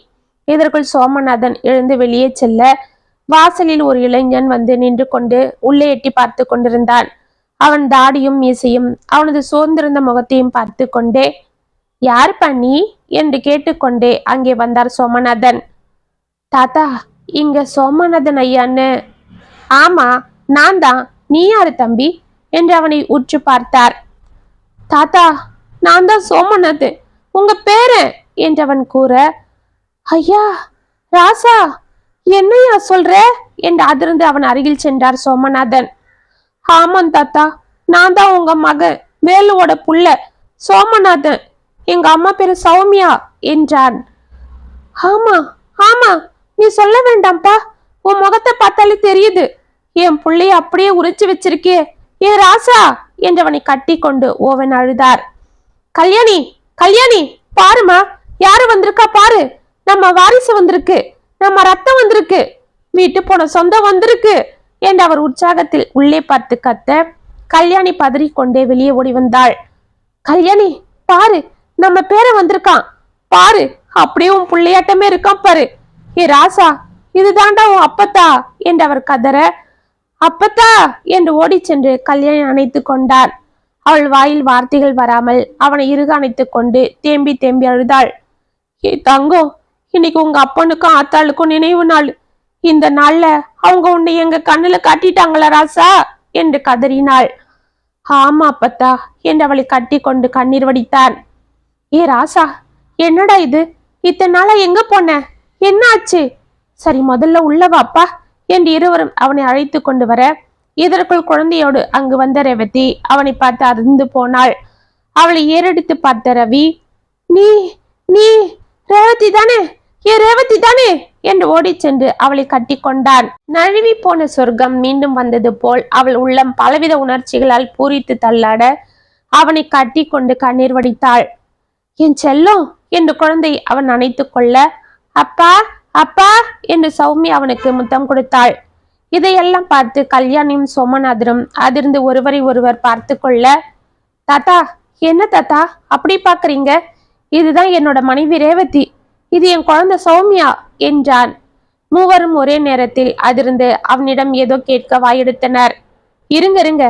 இதற்குள் சோமநாதன் எழுந்து வெளியே செல்ல வாசலில் ஒரு இளைஞன் வந்து நின்று கொண்டு உள்ளே எட்டி பார்த்து கொண்டிருந்தான். அவன் தாடியும் மீசையும் அவனது சோர்ந்திருந்த முகத்தையும் பார்த்து கொண்டே, யார் பண்ணி என்று கேட்டுக்கொண்டே அங்கே வந்தார் சோமநாதன். தாத்தா, இங்க சோமநாதன் ஐயான்னு. ஆமா நான் தான், நீ யாரு தம்பி என்று அவனை உற்று பார்த்தார். தாத்தா, நான் தான் சோமநாதன், உங்க பேரன் என்றவன் கூற, ஐயா ராசா, என்னையா சொல்ற என்று அதிர்ந்து அவன் அருகில் சென்றார் சோமநாதன். ஆமாம் தாத்தா, நான் தான் உங்க மகன் வேலுவோட புள்ள சோமநாதன். எங்க அம்மா பேரு சௌமியா என்றான். ஆமா ஆமா, நீ சொல்ல வேண்டாம்ப்பா, உன் முகத்தை பார்த்தாலே தெரியுது. என் புள்ளைய அப்படியே உரிச்சு வச்சிருக்கே. ஏ ராசா என்றவனை கட்டி கொண்டு ஓவன் அழுதார். கல்யாணி, கல்யாணி, பாருமா, யாரு வந்திருக்கா பாரு, நம்ம வாரிசு வந்திருக்கு, நம்ம ரத்தம் வந்திருக்கு, வீட்டு போன சொந்தம் வந்திருக்கு என்று அவர் உற்சாகத்தில் உள்ளே பார்த்து கத்த கல்யாணி பதறிக்கொண்டே வெளியே ஓடி வந்தாள். கல்யாணி, பாரு, நம்ம பேர வந்திருக்கான் பாரு, அப்படியே உன் புள்ளையாட்டமே இருக்கான் பாரு. ஏ ராசா, இதுதாண்டா உன் அப்பத்தா என்று அவர் கதற, அப்பத்தா என்று ஓடி சென்று கல்யாணி அணைத்து கொண்டார். அவள் வாயில் வார்த்தைகள் வராமல் அவனை இறுக அணைத்து கொண்டு தேம்பி தேம்பி அழுதாள். ஏ தங்கம், இன்னைக்கு உங்க அப்பனுக்கும் ஆத்தாளுக்கும் நினைவு நாள். இந்த நாள்ல அவங்க உன்னை எங்க கண்ணுல காட்டிட்டாங்களா ராசா என்று கதறினாள். ஆமா அப்பத்தா என்று அவளை கட்டி கொண்டு கண்ணீர் வடித்தான். ஏ ராசா, என்னடா இது, இத்தனை நாளா எங்க போன, என்ன ஆச்சு? சரி, முதல்ல உள்ளவாப்பா என்று இருவரும் அவனை அழைத்து கொண்டு வர இதற்குள் குழந்தையோடு அங்கு வந்த ரேவதி அவனை பார்த்து அதிர்ந்து போனாள். அவளை ஏறெடுத்து பார்த்த ரவி, நீ நீ ரேவதி தானே, ஏ ரேவதி தானே என்று ஓடி சென்று அவளை கட்டி கொண்டான். நழுவி போன சொர்க்கம் மீண்டும் வந்தது போல் அவள் உள்ளம் பலவித உணர்ச்சிகளால் பூரித்து தள்ளாட அவனை கட்டி கொண்டு கண்ணீர் வடித்தாள். என் செல்லம் என்று குழந்தை அவன் அணைத்து கொள்ள, அப்பா அப்பா என்று சௌமி அவனுக்கு முத்தம் கொடுத்தாள். இதையெல்லாம் பார்த்து கல்யாணியும் சோமநாதரும் அதிர்ந்து ஒருவரை ஒருவர் பார்த்து கொள்ள, தாத்தா, என்ன தாத்தா அப்படி பாக்குறீங்க? இதுதான் என்னோட மனைவி ரேவதி, இது என் குழந்தை சௌமியா என்றான். மூவரும் ஒரே நேரத்தில் அதிர்ந்து அவனிடம் ஏதோ கேட்க வாயெடுத்தனர். இருங்க இருங்க,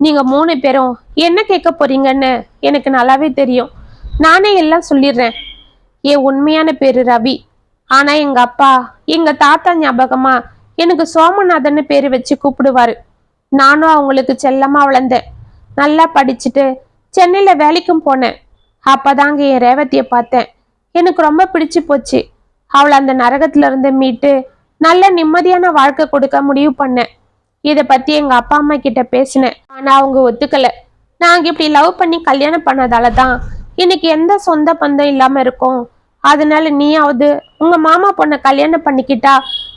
நீங்க 3 பேரும் என்ன கேட்க போறீங்கன்னு எனக்கு நல்லாவே தெரியும். நானே எல்லாம் சொல்லிடுறேன். என் உண்மையான பேரு ரவி. ஆனா எங்க அப்பா எங்க தாத்தா ஞாபகமா எனக்கு சோமநாதன்னு பேரு வச்சு கூப்பிடுவாரு. நானும் அவங்களுக்கு செல்லமா வளர்ந்தேன். நல்லா படிச்சுட்டு சென்னையில வேலைக்கும் போனேன். அப்பதாங்க என் ரேவதியை பார்த்தேன். எனக்கு ரொம்ப பிடிச்சு போச்சு. அவளை அந்த நரகத்துல இருந்து மீட்டு நல்ல நிம்மதியான வாழ்க்கை கொடுக்க முடிவு பண்ணேன். இதை பத்தி எங்க அப்பா அம்மா கிட்ட பேசினேன். ஆனா அவங்க ஒத்துக்கல. நாங்க இப்படி லவ் பண்ணி கல்யாணம் பண்ணதாலதான் இன்னைக்கு எந்த சொந்த பந்தம் இல்லாம இருக்கும். அதனால நீயாவது உங்க மாமா பொண்ணை கல்யாணம் பண்ணிக்கிட்டா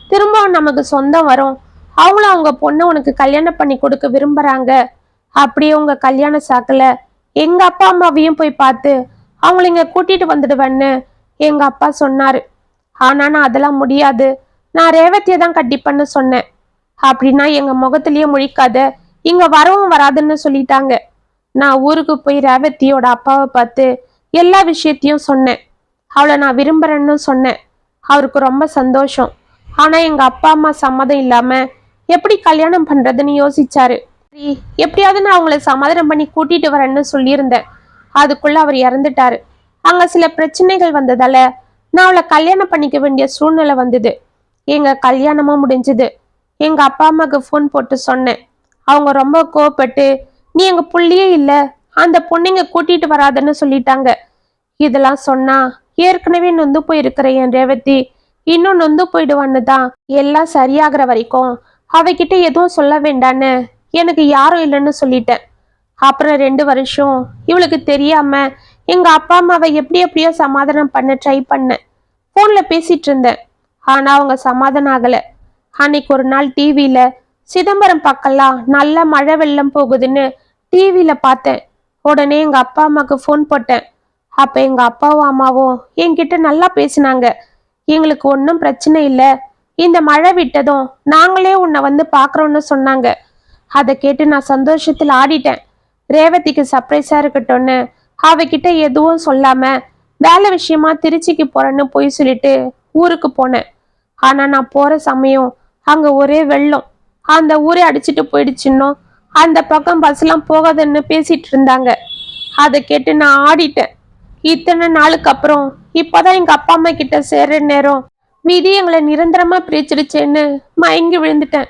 திரும்பவும் நமக்கு சொந்தம் வரும். அவங்களும் அவங்க பொண்ணை உனக்கு கல்யாணம் பண்ணி கொடுக்க விரும்புறாங்க. அப்படியே உங்க கல்யாண சாக்குல எங்க அப்பா அம்மாவையும் போய் பார்த்து அவங்கள இங்க கூட்டிட்டு வந்துடுவேன்னு எங்க அப்பா சொன்னாரு. ஆனா நான் அதெல்லாம் முடியாது, நான் ரேவதியை தான் கட்டிப்பேன்னு சொன்னேன். அப்படின்னா எங்க முகத்திலேயே முழிக்காத, இங்க வரவும் வராதுன்னு சொல்லிட்டாங்க. நான் ஊருக்கு போய் ரேவதியோட அப்பாவை பார்த்து எல்லா விஷயத்தையும் சொன்னேன். அவளை நான் விரும்புறேன்னு சொன்னேன். அவருக்கு ரொம்ப சந்தோஷம். ஆனா எங்க அப்பா அம்மா சம்மதம் இல்லாம எப்படி கல்யாணம் பண்றதுன்னு யோசிச்சாரு. எப்படியாவது நான் அவங்கள சமாதானம் பண்ணி கூட்டிட்டு வரேன்னு சொல்லியிருந்தேன். அதுக்குள்ள அவர் இறந்துட்டாரு. அங்க சில பிரச்சனைகள் வந்ததால நான் அவளை கல்யாணம் பண்ணிக்க வேண்டிய சூழ்நிலை வந்தது. எங்க கல்யாணமும் முடிஞ்சது. எங்க அப்பா அம்மாவுக்கு ஃபோன் போட்டு சொன்னேன். அவங்க ரொம்ப கோவப்பட்டு, நீ எங்க புள்ளியே இல்ல, அந்த பொண்ணுங்க கூட்டிட்டு வராதுன்னு சொல்லிட்டாங்க. இதெல்லாம் சொன்னா ஏற்கனவே நொந்து போயிருக்கிற என் ரேவதி இன்னும் நொந்து போயிடுவான்னு தான் எல்லாம் சரியாகிற வரைக்கும் அவகிட்ட எதுவும் சொல்ல வேண்டான்னு எனக்கு யாரும் இல்லைன்னு சொல்லிட்டேன். அப்புறம் 2 வருஷம் இவளுக்கு தெரியாம எங்க அப்பா அம்மாவை எப்படியோ சமாதானம் பண்ண ட்ரை பண்ணேன். போன்ல பேசிட்டு இருந்தேன். ஆனா அவங்க சமாதானம் ஆகல. அன்னைக்கு ஒரு நாள் டிவியில சிதம்பரம் பக்கம்லாம் நல்ல மழை வெள்ளம் போகுதுன்னு டிவியில பார்த்தேன். உடனே எங்க அப்பா அம்மாவுக்கு ஃபோன் போட்டேன். அப்ப எங்க அப்பாவும் அம்மாவும் என்கிட்ட நல்லா பேசினாங்க. எங்களுக்கு ஒன்றும் பிரச்சனை இல்லை, இந்த மழை விட்டதும் நாங்களே உன்னை வந்து பாக்குறோம்னு சொன்னாங்க. அதை கேட்டு நான் சந்தோஷத்தில் ஆடிட்டேன். ரேவதிக்கு சர்ப்ரைஸா இருக்கட்டும்னு அவகிட்ட எதுவும் சொல்லாம வேலை விஷயமா திருச்சிக்கு போறேன்னு போய் சொல்லிட்டு ஊருக்கு போனேன். ஆனா நான் போற சமயம் அங்க ஒரே வெள்ளம். அந்த ஊரே அடிச்சுட்டு போயிடுச்சுன்னோ அந்த பக்கம் பஸ் எல்லாம் போகாதுன்னு பேசிட்டு இருந்தாங்க. அதை கேட்டு நான் ஆடிட்டேன். இத்தனை நாளுக்கு அப்புறம் இப்பதான் எங்க அப்பா அம்மா கிட்ட சேர்ற நேரம் விதி எங்களை நிரந்தரமா பிரிச்சிடுச்சேன்னு மயங்கி விழுந்துட்டேன்.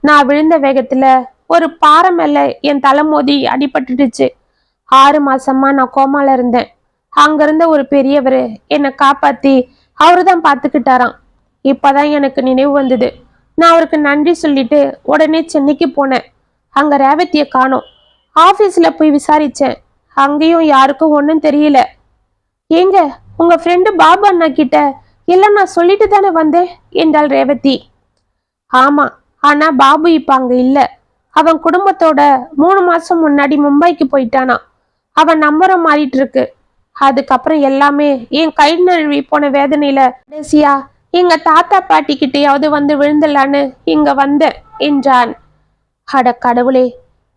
நான் விழுந்த வேகத்துல ஒரு பாறை மேல என் தலை மோதி அடிபட்டுடுச்சு. 6 மாசமா நான் கோமால இருந்தேன். அங்க இருந்த ஒரு பெரியவர் என்னை காப்பாத்தி அவருதான் பாத்துக்கிட்டாராம். இப்பதான் எனக்கு நினைவு வந்தது. நான் அவருக்கு நன்றி சொல்லிட்டு உடனே சென்னைக்கு போனேன். அங்க ரேவதியை காணோம். ஆபீஸ்ல போய் விசாரிச்சேன். அங்கேயும் யாருக்கும் ஒன்றும் தெரியல. ஏங்க, உங்க ஃப்ரெண்டு பாபு அண்ணா கிட்ட எல்லாம் நான் சொல்லிட்டு தானே வந்தேன் என்றாள் ரேவதி. ஆமா, ஆனா பாபு இப்ப அங்க இல்ல. அவன் குடும்பத்தோட 3 மாசம் முன்னாடி மும்பைக்கு போயிட்டானா. அவன் நம்புற மாறிட்டு இருக்கு. அதுக்கப்புறம் எல்லாமே என் கை நழுவி போன வேதனையில கடைசியா எங்க தாத்தா பாட்டி கிட்டையாவது வந்து விழுந்துலான்னு இங்க வந்தேன் என்றான். அட கடவுளே,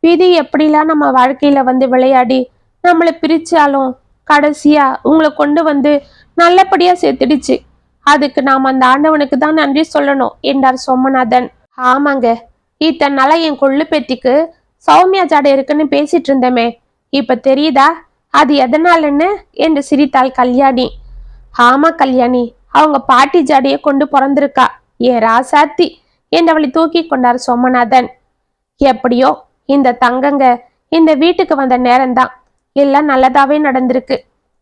விதி எப்படிலாம் நம்ம வாழ்க்கையில வந்து விளையாடி நம்மளை பிரிச்சாலும் கடைசியா உங்களை கொண்டு வந்து நல்லபடியா சேர்த்துடுச்சு. அதுக்கு நாம் அந்த ஆண்டவனுக்கு தான் நன்றி சொல்லணும் என்றார் சோமநாதன். ஆமாங்க, இத்தனை நாளா என் கொள்ளு பேத்திக்கு சௌமியா ஜாடை இருக்குன்னு பேசிட்டு இருந்தமே, இப்ப தெரியுதா அது எதனாலன்னு என்று சிரித்தாள் கல்யாணி. ஆமா கல்யாணி, அவங்க பாட்டி ஜாடையை கொண்டு பிறந்திருக்கா ஏ ராசாத்தி என்றவளை தூக்கி கொண்டார் சோமநாதன். எப்படியோ இந்த தங்கங்க இந்த வீட்டுக்கு வந்த நேரம்தான் எல்லாம் நல்லதாவே நடந்திருக்கு.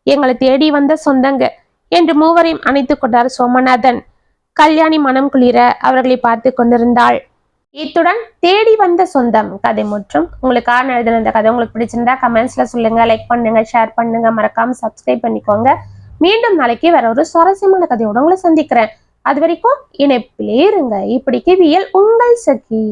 எங்களை தேடி வந்த சொந்தங்க என்று மூவரையும் அணைத்து கொண்டார் சோமநாதன். கல்யாணி மனம் குளிர அவர்களை பார்த்து கொண்டிருந்தாள். இத்துடன் தேடி வந்த சொந்தம் கதை முற்றும். உங்களுக்கான எழுதின இந்த கதை உங்களுக்கு பிடிச்சிருந்தா கமெண்ட்ஸ்ல சொல்லுங்க, லைக் பண்ணுங்க, ஷேர் பண்ணுங்க, மறக்காம சப்ஸ்கிரைப் பண்ணிக்கோங்க. மீண்டும் நாளைக்கு வேற ஒரு சுவாரஸ்யமான கதையோட உங்களை சந்திக்கிறேன். அது வரைக்கும் இணைப்பிலே இருங்க. இப்படிக்கு வியல் உங்கள் சகி.